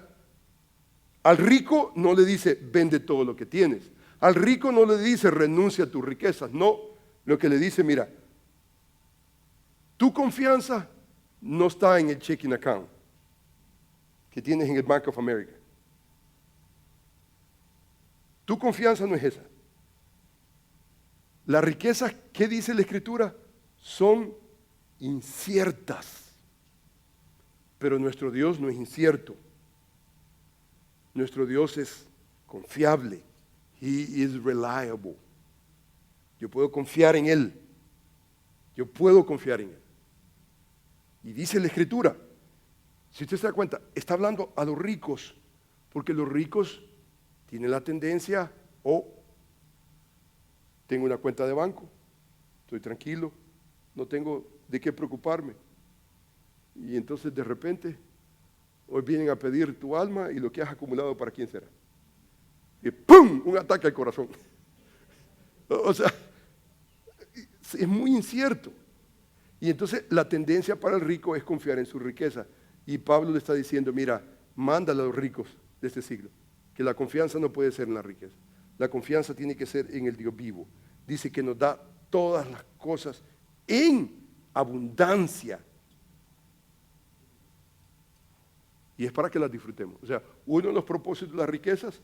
al rico no le dice, vende todo lo que tienes. Al rico no le dice, renuncia a tus riquezas. No, lo que le dice, mira, tu confianza no está en el checking account que tienes en el Bank of America. Tu confianza no es esa. Las riquezas, ¿qué dice la Escritura? Son inciertas. Pero nuestro Dios no es incierto. Nuestro Dios es confiable. He is reliable. Yo puedo confiar en Él. Yo puedo confiar en Él. Y dice la Escritura, si usted se da cuenta, está hablando a los ricos, porque los ricos tienen la tendencia, tengo una cuenta de banco, estoy tranquilo, no tengo de qué preocuparme. Y entonces de repente, hoy vienen a pedir tu alma y lo que has acumulado, ¿para quién será? Y ¡pum! Un ataque al corazón. O sea, es muy incierto. Y entonces la tendencia para el rico es confiar en su riqueza. Y Pablo le está diciendo, mira, mándale a los ricos de este siglo, que la confianza no puede ser en la riqueza. La confianza tiene que ser en el Dios vivo. Dice que nos da todas las cosas en abundancia. Y es para que las disfrutemos. O sea, uno de los propósitos de las riquezas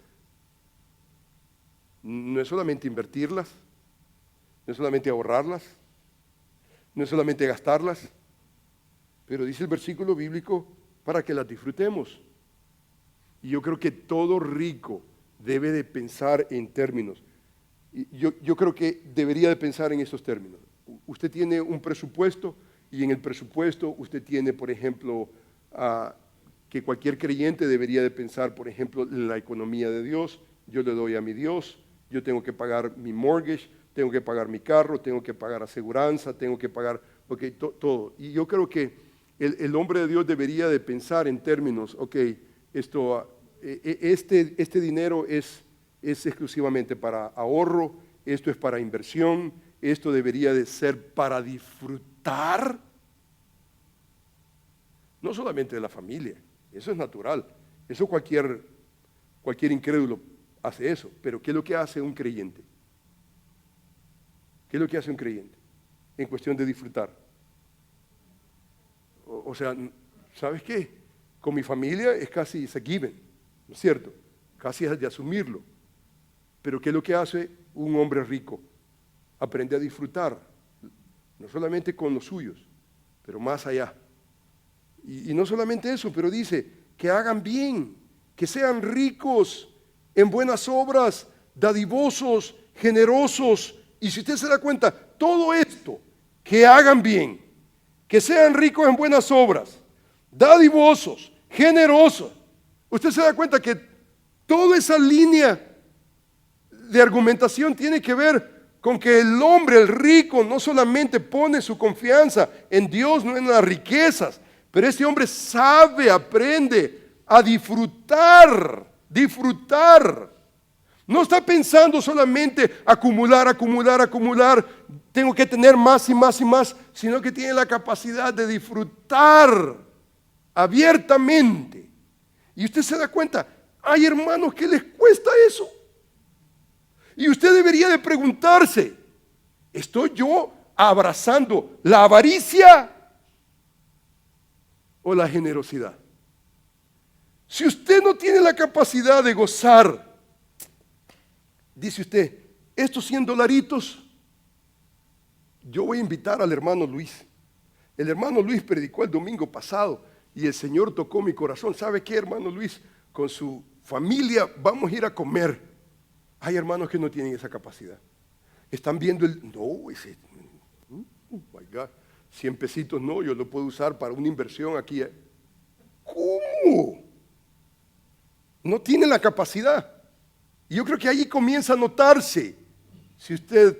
no es solamente invertirlas, no es solamente ahorrarlas, no es solamente gastarlas, pero dice el versículo bíblico para que las disfrutemos. Y yo creo que todo rico debe de pensar en términos. Yo creo que debería de pensar en estos términos. Usted tiene un presupuesto y en el presupuesto usted tiene, por ejemplo, que cualquier creyente debería de pensar, por ejemplo, en la economía de Dios. Yo le doy a mi Dios, yo tengo que pagar mi mortgage, tengo que pagar mi carro, tengo que pagar aseguranza, tengo que pagar, todo. Y yo creo que el hombre de Dios debería de pensar en términos, este dinero es es exclusivamente para ahorro, esto es para inversión, esto debería de ser para disfrutar. No solamente de la familia, eso es natural, eso cualquier incrédulo hace eso, pero ¿qué es lo que hace un creyente? ¿Qué es lo que hace un creyente en cuestión de disfrutar? O sea, ¿sabes qué? Con mi familia es casi a given, ¿no es cierto? Casi es de asumirlo. Pero ¿qué es lo que hace un hombre rico? Aprende a disfrutar, no solamente con los suyos, pero más allá. Y no solamente eso, pero dice, que hagan bien, que sean ricos en buenas obras, dadivosos, generosos. Y si usted se da cuenta, todo esto, que hagan bien, que sean ricos en buenas obras, dadivosos, generosos. Usted se da cuenta que toda esa línea de argumentación tiene que ver con que el hombre, el rico, no solamente pone su confianza en Dios, no en las riquezas, pero este hombre sabe, aprende a disfrutar. No está pensando solamente acumular, tengo que tener más y más y más, sino que tiene la capacidad de disfrutar abiertamente. Y usted se da cuenta, hay hermanos que les cuesta eso. Y usted debería de preguntarse, ¿estoy yo abrazando la avaricia o la generosidad? Si usted no tiene la capacidad de gozar, dice usted, estos $100, yo voy a invitar al hermano Luis. El hermano Luis predicó el domingo pasado y el Señor tocó mi corazón. ¿Sabe qué, hermano Luis? Con su familia vamos a ir a comer. Hay hermanos que no tienen esa capacidad. Están viendo oh my God, 100 pesitos no, yo lo puedo usar para una inversión aquí. ¿Cómo? No tienen la capacidad. Y yo creo que ahí comienza a notarse si usted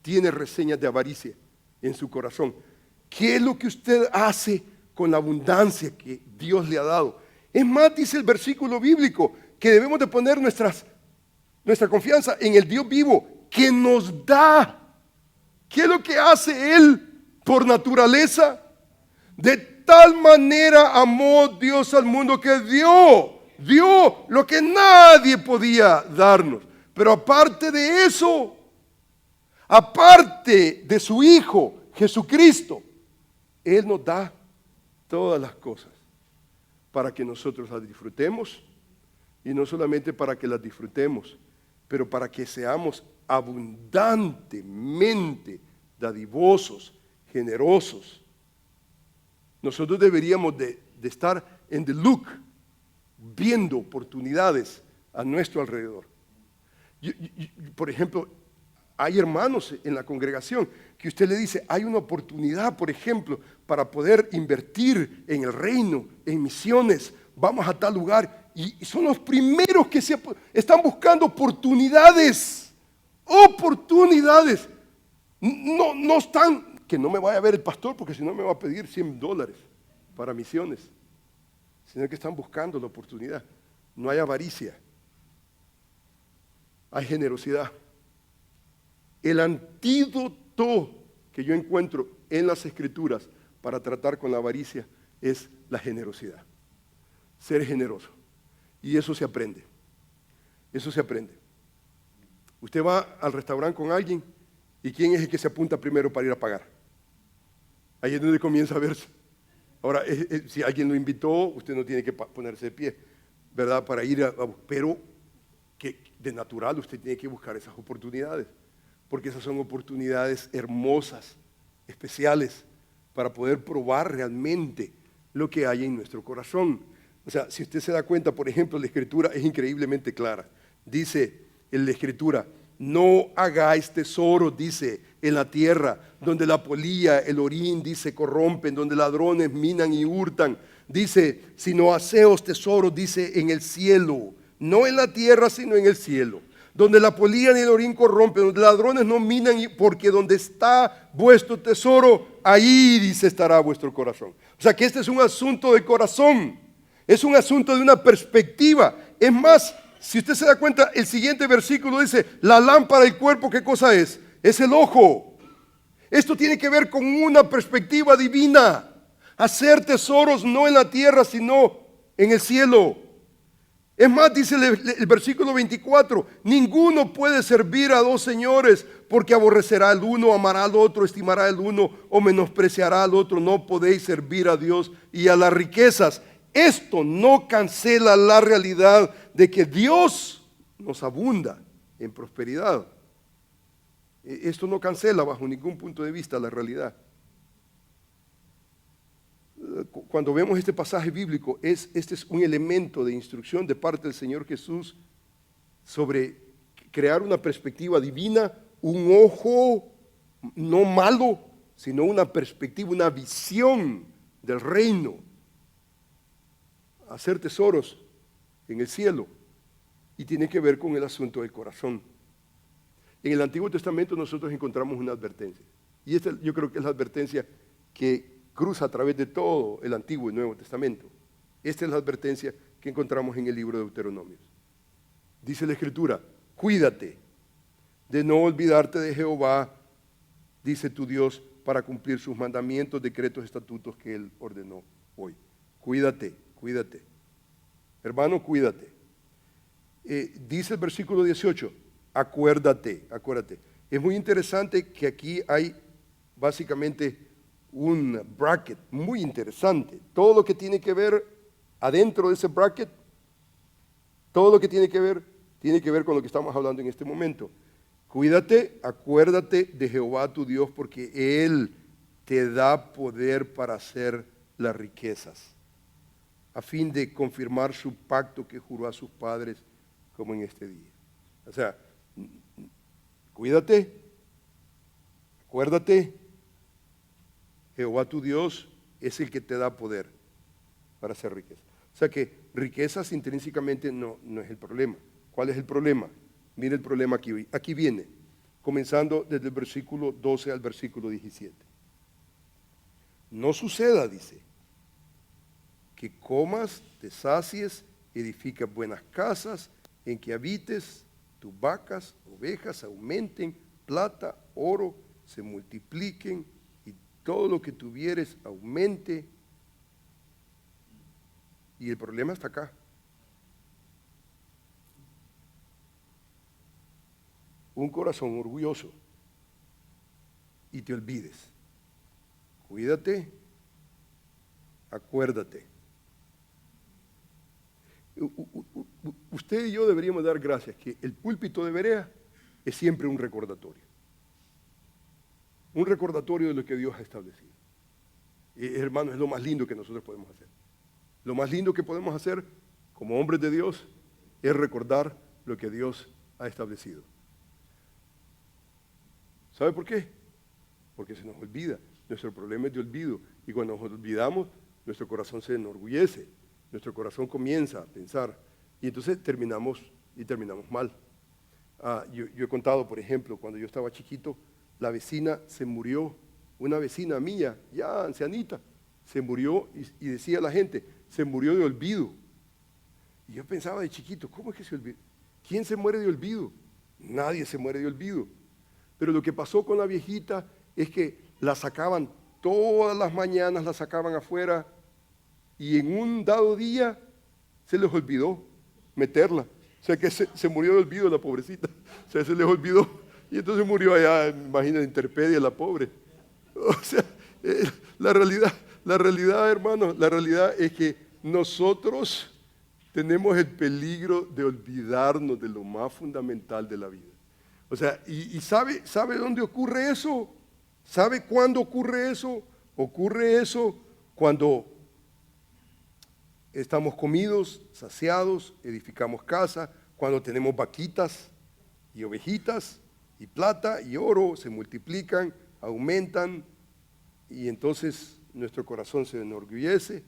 tiene reseñas de avaricia en su corazón. ¿Qué es lo que usted hace con la abundancia que Dios le ha dado? Es más, dice el versículo bíblico, que debemos de poner nuestra confianza en el Dios vivo que nos da. ¿Qué es lo que hace Él por naturaleza? De tal manera amó Dios al mundo que dio lo que nadie podía darnos. Pero aparte de eso, aparte de su Hijo Jesucristo, Él nos da todas las cosas para que nosotros las disfrutemos, y no solamente para que las disfrutemos, pero para que seamos abundantemente dadivosos, generosos. Nosotros deberíamos de estar en the look, viendo oportunidades a nuestro alrededor. Por ejemplo, hay hermanos en la congregación que usted le dice, hay una oportunidad, por ejemplo, para poder invertir en el reino, en misiones, vamos a tal lugar, y son los primeros que están buscando oportunidades. No están, que no me vaya a ver el pastor porque si no me va a pedir $100 para misiones, sino que están buscando la oportunidad. No hay avaricia, hay generosidad. El antídoto que yo encuentro en las Escrituras para tratar con la avaricia es la generosidad. Ser generoso. Y eso se aprende. Eso se aprende. Usted va al restaurante con alguien y ¿quién es el que se apunta primero para ir a pagar? Ahí es donde comienza a verse. Ahora, si alguien lo invitó, usted no tiene que ponerse de pie, ¿verdad? Para ir pero que de natural usted tiene que buscar esas oportunidades, porque esas son oportunidades hermosas, especiales, para poder probar realmente lo que hay en nuestro corazón. O sea, si usted se da cuenta, por ejemplo, la Escritura es increíblemente clara. Dice en la Escritura, no hagáis tesoros, dice, en la tierra, donde la polilla, el orín, dice, corrompen, donde ladrones minan y hurtan. Dice, sino haceos tesoros, dice, en el cielo, no en la tierra, sino en el cielo. Donde la polilla ni el orín corrompen, donde ladrones no minan, porque donde está vuestro tesoro, ahí, dice, estará vuestro corazón. O sea que este es un asunto de corazón. Es un asunto de una perspectiva. Es más, si usted se da cuenta, el siguiente versículo dice, la lámpara del cuerpo, ¿qué cosa es? Es el ojo. Esto tiene que ver con una perspectiva divina. Hacer tesoros no en la tierra, sino en el cielo. Es más, dice el versículo 24, ninguno puede servir a dos señores, porque aborrecerá al uno, amará al otro, estimará al uno o menospreciará al otro. No podéis servir a Dios y a las riquezas. Esto no cancela la realidad de que Dios nos abunda en prosperidad. Esto no cancela bajo ningún punto de vista la realidad. Cuando vemos este pasaje bíblico, este es un elemento de instrucción de parte del Señor Jesús sobre crear una perspectiva divina, un ojo no malo, sino una perspectiva, una visión del reino. Hacer tesoros en el cielo, y tiene que ver con el asunto del corazón. En el Antiguo Testamento nosotros encontramos una advertencia, y esta yo creo que es la advertencia que cruza a través de todo el Antiguo y Nuevo Testamento. Esta es la advertencia que encontramos en el libro de Deuteronomio. Dice la Escritura, cuídate de no olvidarte de Jehová, dice tu Dios, para cumplir sus mandamientos, decretos, estatutos que Él ordenó hoy. Cuídate, cuídate. Hermano, cuídate. Dice el versículo 18, acuérdate, acuérdate. Es muy interesante que aquí hay básicamente un bracket muy interesante. Todo lo que tiene que ver adentro de ese bracket, todo lo que tiene que ver con lo que estamos hablando en este momento. Cuídate, acuérdate de Jehová tu Dios, porque Él te da poder para hacer las riquezas, a fin de confirmar su pacto que juró a sus padres como en este día. O sea, cuídate, acuérdate, Jehová tu Dios es el que te da poder para hacer riqueza. O sea que riquezas intrínsecamente no es el problema. ¿Cuál es el problema? Mire el problema aquí. Aquí viene, comenzando desde el versículo 12 al versículo 17. No suceda, dice, que comas, te sacies, edificas buenas casas, en que habites, tus vacas, ovejas aumenten, plata, oro, se multipliquen, y todo lo que tuvieres aumente. Y el problema está acá. Un corazón orgulloso y te olvides. Cuídate, acuérdate. Usted y yo deberíamos dar gracias que el púlpito de Berea es siempre un recordatorio de lo que Dios ha establecido. Hermano, es lo más lindo que nosotros podemos hacer. Lo más lindo que podemos hacer como hombres de Dios es recordar lo que Dios ha establecido. ¿Sabe por qué? Porque se nos olvida. Nuestro problema es de olvido. Y cuando nos olvidamos, nuestro corazón se enorgullece. Nuestro corazón comienza a pensar. Y entonces terminamos mal. Yo he contado, por ejemplo, cuando yo estaba chiquito, la vecina se murió. Una vecina mía, ya ancianita, se murió y decía la gente, se murió de olvido. Y yo pensaba de chiquito, ¿cómo es que se olvida? ¿Quién se muere de olvido? Nadie se muere de olvido. Pero lo que pasó con la viejita es que la sacaban todas las mañanas, la sacaban afuera y en un dado día se les olvidó meterla. O sea que se murió de olvido la pobrecita. O sea, se les olvidó y entonces murió allá, imagínate, interpedia la pobre. O sea, la realidad, hermanos, la realidad es que nosotros tenemos el peligro de olvidarnos de lo más fundamental de la vida. O sea, y ¿sabe dónde ocurre eso? ¿Sabe cuándo ocurre eso? Ocurre eso cuando estamos comidos, saciados, edificamos casa, cuando tenemos vaquitas y ovejitas y plata y oro, se multiplican, aumentan, y entonces nuestro corazón se enorgullece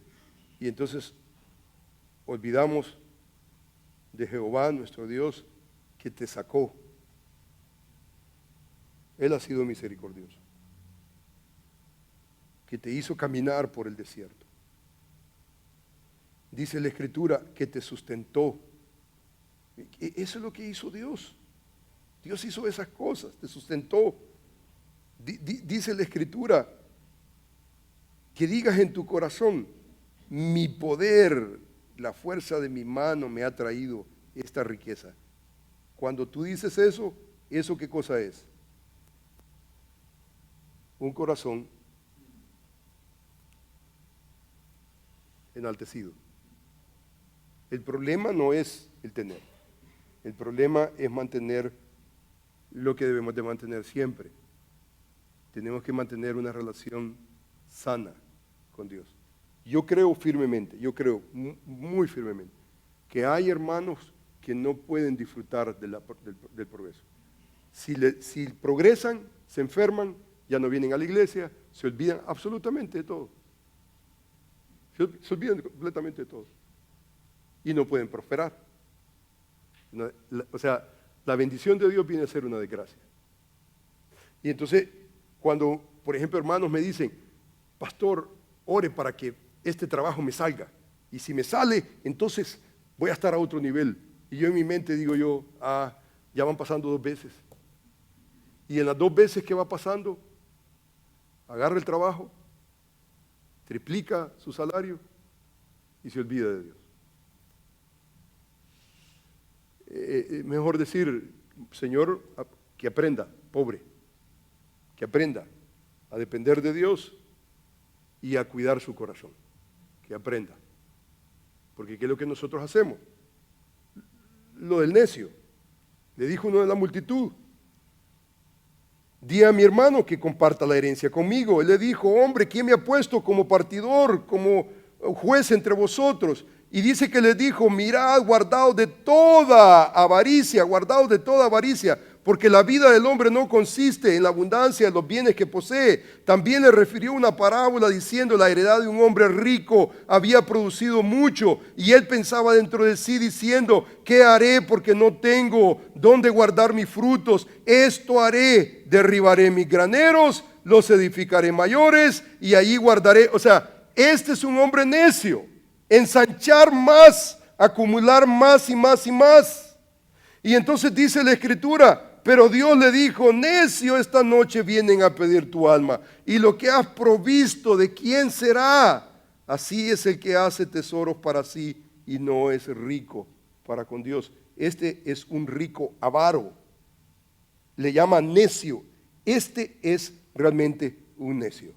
y entonces olvidamos de Jehová, nuestro Dios, que te sacó. Él ha sido misericordioso, que te hizo caminar por el desierto. Dice la Escritura que te sustentó Eso es lo que hizo Dios. Dios hizo esas cosas, te sustentó. Dice la Escritura, que digas en tu corazón, mi poder, la fuerza de mi mano me ha traído esta riqueza. Cuando tú dices eso, ¿eso qué cosa es? Un corazón enaltecido. El problema no es el tener. El problema es mantener lo que debemos de mantener siempre. Tenemos que mantener una relación sana con Dios. Yo creo firmemente, muy firmemente, que hay hermanos que no pueden disfrutar del progreso. Si progresan, se enferman, ya no vienen a la iglesia, se olvidan absolutamente de todo. Se olvidan completamente de todo. Y no pueden prosperar. O sea, la bendición de Dios viene a ser una desgracia. Y entonces, cuando, por ejemplo, hermanos me dicen, pastor, ore para que este trabajo me salga. Y si me sale, entonces voy a estar a otro nivel. Y yo en mi mente digo ya van pasando 2 veces. Y en las 2 veces que va pasando, agarra el trabajo, triplica su salario y se olvida de Dios. Mejor decir, Señor, que aprenda, pobre, que aprenda a depender de Dios y a cuidar su corazón, que aprenda. Porque ¿qué es lo que nosotros hacemos? Lo del necio. Le dijo uno de la multitud, di a mi hermano que comparta la herencia conmigo. Él le dijo, hombre, ¿quién me ha puesto como partidor, como juez entre vosotros? Y dice que le dijo, mirad, guardaos de toda avaricia, porque la vida del hombre no consiste en la abundancia de los bienes que posee. También le refirió una parábola diciendo, la heredad de un hombre rico había producido mucho, y él pensaba dentro de sí diciendo, ¿qué haré porque no tengo dónde guardar mis frutos? Esto haré, derribaré mis graneros, los edificaré mayores, y allí guardaré. O sea, este es un hombre necio. Ensanchar más, acumular más y más y más. Y entonces dice la Escritura, pero Dios le dijo, necio, esta noche vienen a pedir tu alma, y lo que has provisto, ¿de quién será? Así es el que hace tesoros para sí y no es rico para con Dios. Este es un rico avaro, le llama necio. Este es realmente un necio.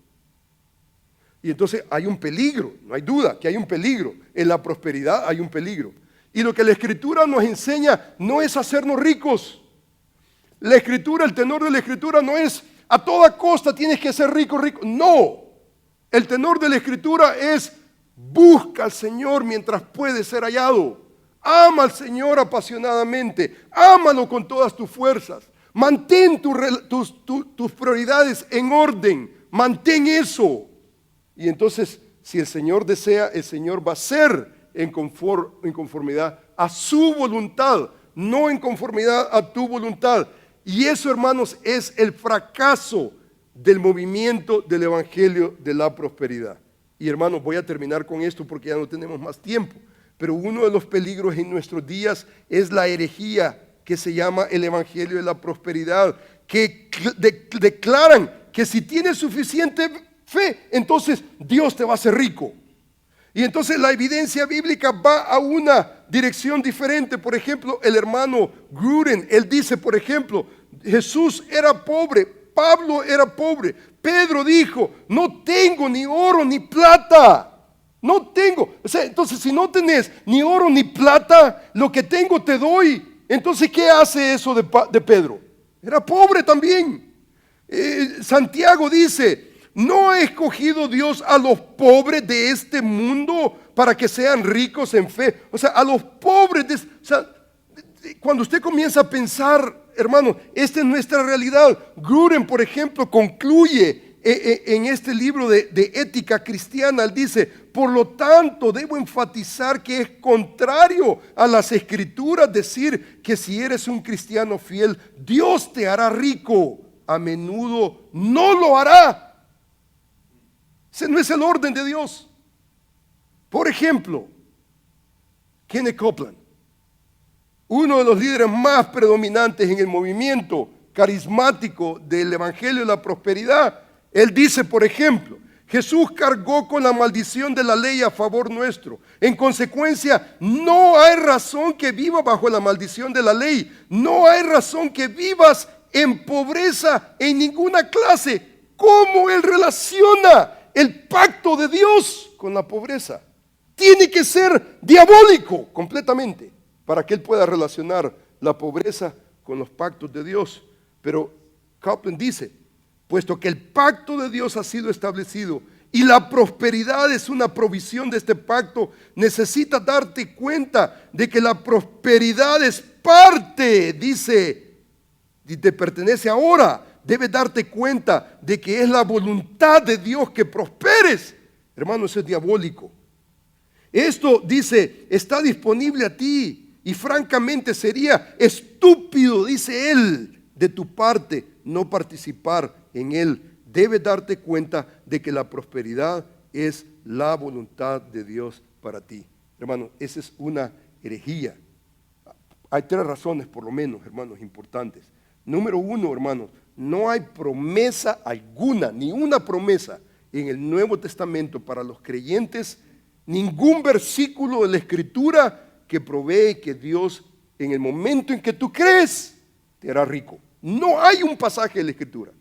Y entonces hay un peligro, no hay duda que hay un peligro. En la prosperidad hay un peligro. Y lo que la Escritura nos enseña no es hacernos ricos. La Escritura, el tenor de la Escritura no es a toda costa tienes que ser rico, rico. No, el tenor de la Escritura es busca al Señor mientras puede ser hallado. Ama al Señor apasionadamente, ámalo con todas tus fuerzas. Mantén tus prioridades en orden, mantén eso. Y entonces, si el Señor desea, el Señor va a ser en conformidad a su voluntad, no en conformidad a tu voluntad. Y eso, hermanos, es el fracaso del movimiento del Evangelio de la prosperidad. Y hermanos, voy a terminar con esto porque ya no tenemos más tiempo. Pero uno de los peligros en nuestros días es la herejía que se llama el Evangelio de la prosperidad, que declaran que si tienes suficiente fe, entonces Dios te va a hacer rico. Y entonces la evidencia bíblica va a una dirección diferente. Por ejemplo, el hermano Gruden, él dice, por ejemplo, Jesús era pobre, Pablo era pobre, Pedro dijo, no tengo ni oro ni plata, no tengo. O sea, entonces si no tenés ni oro ni plata, lo que tengo te doy. Entonces, ¿qué hace eso de Pedro? Era pobre también. Santiago dice, ¿no ha escogido Dios a los pobres de este mundo para que sean ricos en fe? O sea, a los pobres, cuando usted comienza a pensar, hermano, esta es nuestra realidad. Gruden, por ejemplo, concluye en este libro de ética cristiana. Él dice, por lo tanto, debo enfatizar que es contrario a las Escrituras decir que si eres un cristiano fiel, Dios te hará rico. A menudo no lo hará. Ese no es el orden de Dios. Por ejemplo, Kenneth Copeland. uno de los líderes más predominantes en el movimiento carismático del Evangelio de la Prosperidad, él dice, por ejemplo, Jesús cargó con la maldición de la ley a favor nuestro. En consecuencia, no hay razón que viva bajo la maldición de la ley. No hay razón que vivas en pobreza en ninguna clase. ¿Cómo él relaciona el pacto de Dios con la pobreza? Tiene que ser diabólico completamente para que él pueda relacionar la pobreza con los pactos de Dios. Pero Copeland dice, puesto que el pacto de Dios ha sido establecido y la prosperidad es una provisión de este pacto, necesitas darte cuenta de que la prosperidad es parte, dice, y te pertenece ahora. Debes darte cuenta de que es la voluntad de Dios que prosperes. Hermano, eso es diabólico. Esto, dice, está disponible a ti y francamente sería estúpido, dice él, de tu parte no participar en él. Debes darte cuenta de que la prosperidad es la voluntad de Dios para ti. Hermano, esa es una herejía. Hay 3 razones por lo menos, hermanos, importantes. Número 1, hermanos, no hay promesa alguna, ni una promesa en el Nuevo Testamento para los creyentes, ningún versículo de la Escritura que provee que Dios en el momento en que tú crees te hará rico. No hay un pasaje de la Escritura.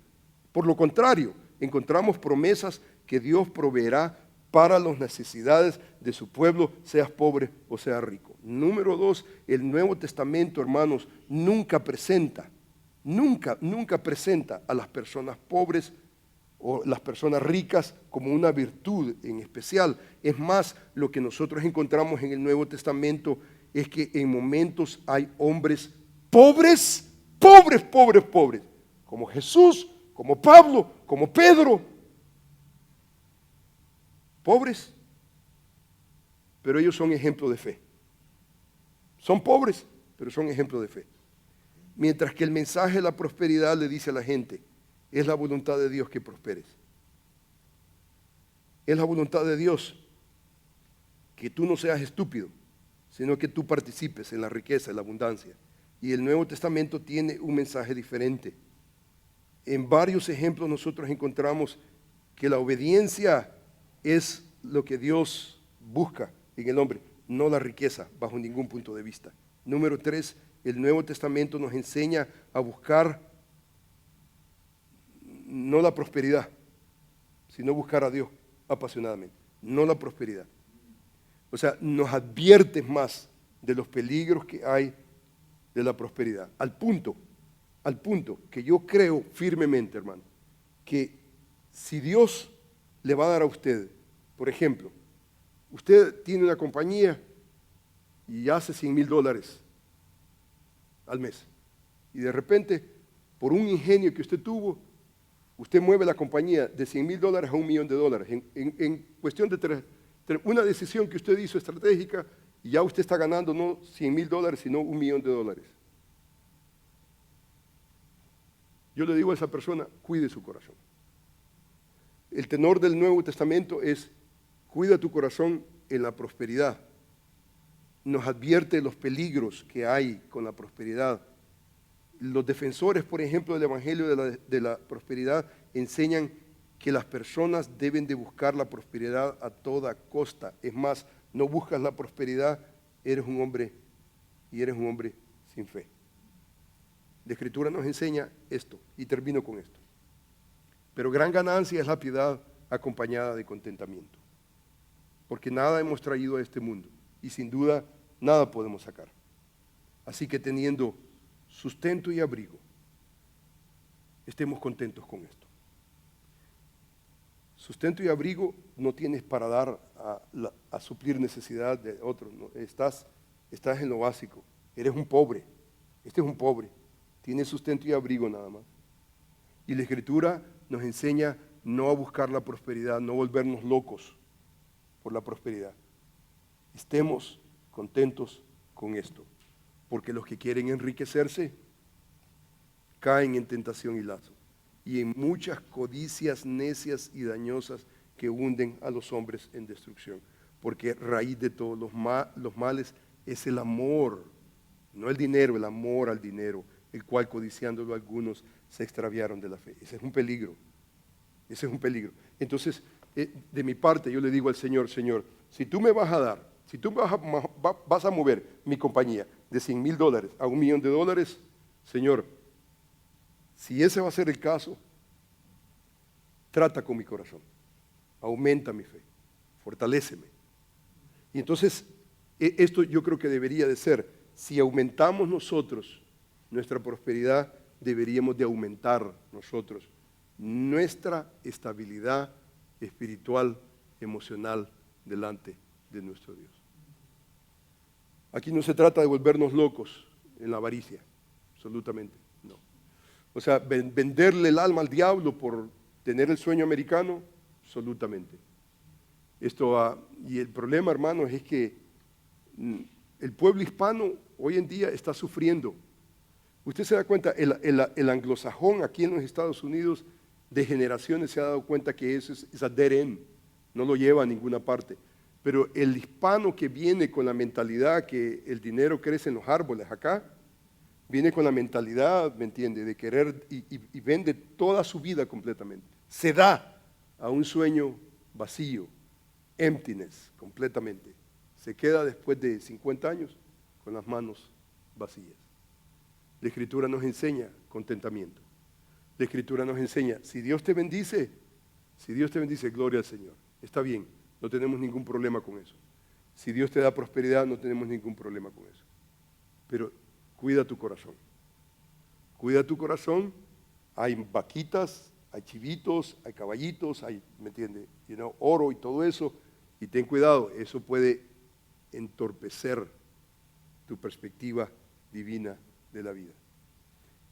Por lo contrario, encontramos promesas que Dios proveerá para las necesidades de su pueblo, seas pobre o seas rico. Número 2, el Nuevo Testamento, hermanos, nunca presenta a las personas pobres o las personas ricas como una virtud en especial. Es más, lo que nosotros encontramos en el Nuevo Testamento es que en momentos hay hombres pobres, como Jesús, como Pablo, como Pedro, pobres, pero ellos son ejemplo de fe. Son pobres, pero son ejemplo de fe. Mientras que el mensaje de la prosperidad le dice a la gente, es la voluntad de Dios que prosperes. Es la voluntad de Dios que tú no seas estúpido, sino que tú participes en la riqueza, en la abundancia. Y el Nuevo Testamento tiene un mensaje diferente. En varios ejemplos nosotros encontramos que la obediencia es lo que Dios busca en el hombre, no la riqueza bajo ningún punto de vista. Número 3, el Nuevo Testamento nos enseña a buscar no la prosperidad, sino buscar a Dios apasionadamente, no la prosperidad. O sea, nos advierte más de los peligros que hay de la prosperidad, al punto que yo creo firmemente, hermano, que si Dios le va a dar a usted, por ejemplo, usted tiene una compañía y hace $100,000 al mes, y de repente, por un ingenio que usted tuvo, usted mueve la compañía de $100,000 a $1 millón en cuestión de una decisión que usted hizo estratégica, y ya usted está ganando no $100,000, sino $1 millón. Yo le digo a esa persona, cuide su corazón. El tenor del Nuevo Testamento es, cuida tu corazón en la prosperidad. Nos advierte los peligros que hay con la prosperidad. Los defensores, por ejemplo, del Evangelio de la prosperidad enseñan que las personas deben de buscar la prosperidad a toda costa. Es más, no buscas la prosperidad, eres un hombre sin fe. La Escritura nos enseña esto, y termino con esto. Pero gran ganancia es la piedad acompañada de contentamiento, porque nada hemos traído a este mundo, y sin duda nada podemos sacar. Así que teniendo sustento y abrigo, estemos contentos con esto. Sustento y abrigo no tienes para dar a suplir necesidad de otros, ¿no? Estás en lo básico. Eres un pobre. Este es un pobre. Tiene sustento y abrigo nada más. Y la Escritura nos enseña no a buscar la prosperidad, no volvernos locos por la prosperidad. Estemos contentos con esto, porque los que quieren enriquecerse caen en tentación y lazo, y en muchas codicias necias y dañosas que hunden a los hombres en destrucción, porque raíz de todos los males es el amor No el dinero, el amor al dinero, el cual codiciándolo algunos se extraviaron de la fe. Ese es un peligro. Ese es un peligro. Entonces, de mi parte yo le digo al Señor, Señor, si tú me vas a dar, si tú vas a mover mi compañía de $100,000 a $1,000,000, Señor, si ese va a ser el caso, trata con mi corazón, aumenta mi fe, fortaléceme. Y entonces, esto yo creo que debería de ser, si aumentamos nosotros nuestra prosperidad, deberíamos de aumentar nosotros nuestra estabilidad espiritual, emocional, delante de nuestro Dios. Aquí no se trata de volvernos locos en la avaricia, absolutamente no. O sea, venderle el alma al diablo por tener el sueño americano, absolutamente. Y el problema, hermanos, es que el pueblo hispano hoy en día está sufriendo. Usted se da cuenta, el anglosajón aquí en los Estados Unidos de generaciones se ha dado cuenta que eso es a dead end, no lo lleva a ninguna parte. Pero el hispano que viene con la mentalidad que el dinero crece en los árboles acá, viene con la mentalidad, ¿me entiende?, de querer y vende toda su vida completamente. Se da a un sueño vacío, emptiness, completamente. Se queda después de 50 años con las manos vacías. La Escritura nos enseña contentamiento. La Escritura nos enseña, si Dios te bendice, gloria al Señor. Está bien, no tenemos ningún problema con eso. Si Dios te da prosperidad, no tenemos ningún problema con eso. Pero cuida tu corazón. Cuida tu corazón. Hay vaquitas, hay chivitos, hay caballitos, hay, ¿me entiende?, oro y todo eso. Y ten cuidado, eso puede entorpecer tu perspectiva divina de la vida.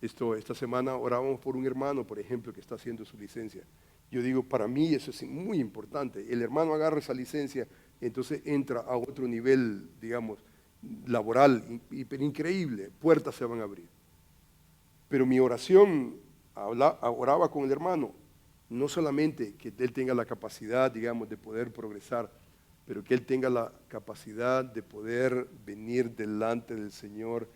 Esta semana orábamos por un hermano, por ejemplo, que está haciendo su licencia. Yo digo, para mí eso es muy importante. El hermano agarra esa licencia, entonces entra a otro nivel, digamos, laboral, increíble. Puertas se van a abrir. Pero mi oración, oraba con el hermano, no solamente que él tenga la capacidad, digamos, de poder progresar, pero que él tenga la capacidad de poder venir delante del Señor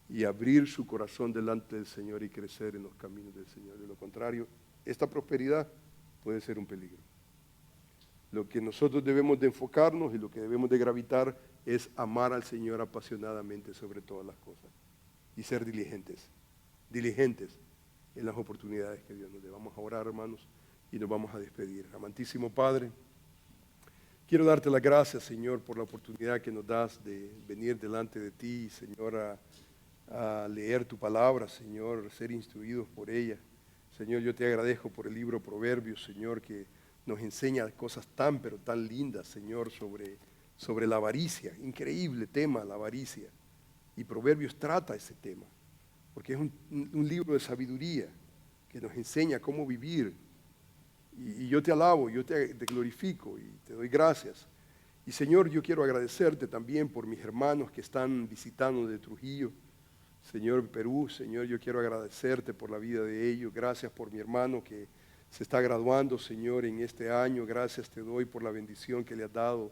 y abrir su corazón delante del Señor y crecer en los caminos del Señor. De lo contrario, esta prosperidad puede ser un peligro. Lo que nosotros debemos de enfocarnos y lo que debemos de gravitar es amar al Señor apasionadamente sobre todas las cosas y ser diligentes en las oportunidades que Dios nos dé. Vamos a orar, hermanos, y nos vamos a despedir. Amantísimo Padre, quiero darte las gracias, Señor, por la oportunidad que nos das de venir delante de ti, Señor, a leer tu palabra, Señor, ser instruidos por ella. Señor, yo te agradezco por el libro Proverbios, Señor, que nos enseña cosas tan, pero tan lindas, Señor, sobre la avaricia. Increíble tema, la avaricia. Y Proverbios trata ese tema, porque es un libro de sabiduría que nos enseña cómo vivir. Y yo te alabo, yo te glorifico y te doy gracias. Y Señor, yo quiero agradecerte también por mis hermanos que están visitando de Trujillo. Señor, Perú, Señor, yo quiero agradecerte por la vida de ellos. Gracias por mi hermano que se está graduando, Señor, en este año. Gracias te doy por la bendición que le has dado.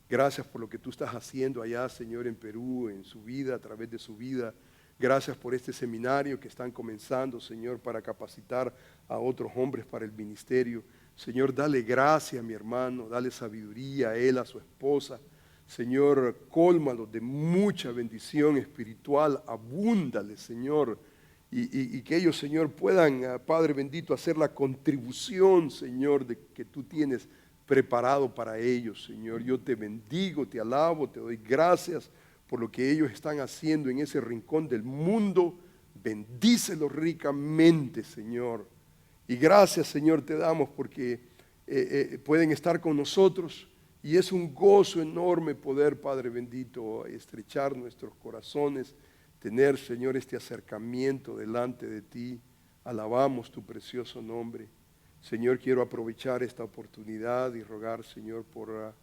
Gracias por lo que tú estás haciendo allá, Señor, en Perú, en su vida, a través de su vida. Gracias por este seminario que están comenzando, Señor, para capacitar a otros hombres para el ministerio. Señor, dale gracia a mi hermano, dale sabiduría a él, a su esposa. Señor, cólmalo de mucha bendición espiritual, abúndale, Señor, y que ellos, Señor, puedan, Padre bendito, hacer la contribución, Señor, que tú tienes preparado para ellos, Señor. Yo te bendigo, te alabo, te doy gracias por lo que ellos están haciendo en ese rincón del mundo. Bendícelos ricamente, Señor. Y gracias, Señor, te damos porque pueden estar con nosotros. Y es un gozo enorme poder, Padre bendito, estrechar nuestros corazones, tener, Señor, este acercamiento delante de ti. Alabamos tu precioso nombre. Señor, quiero aprovechar esta oportunidad y rogar, Señor, por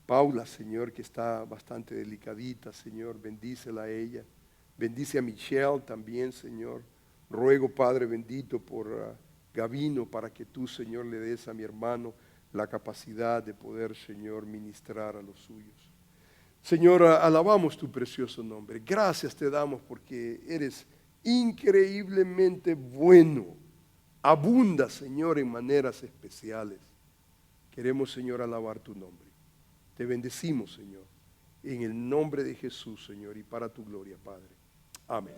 Paula, Señor, que está bastante delicadita, Señor, bendícela a ella. Bendice a Michelle también, Señor. Ruego, Padre bendito, por Gavino, para que tú, Señor, le des a mi hermano la capacidad de poder, Señor, ministrar a los suyos. Señor, alabamos tu precioso nombre. Gracias te damos porque eres increíblemente bueno. Abunda, Señor, en maneras especiales. Queremos, Señor, alabar tu nombre. Te bendecimos, Señor, en el nombre de Jesús, Señor, y para tu gloria, Padre. Amén.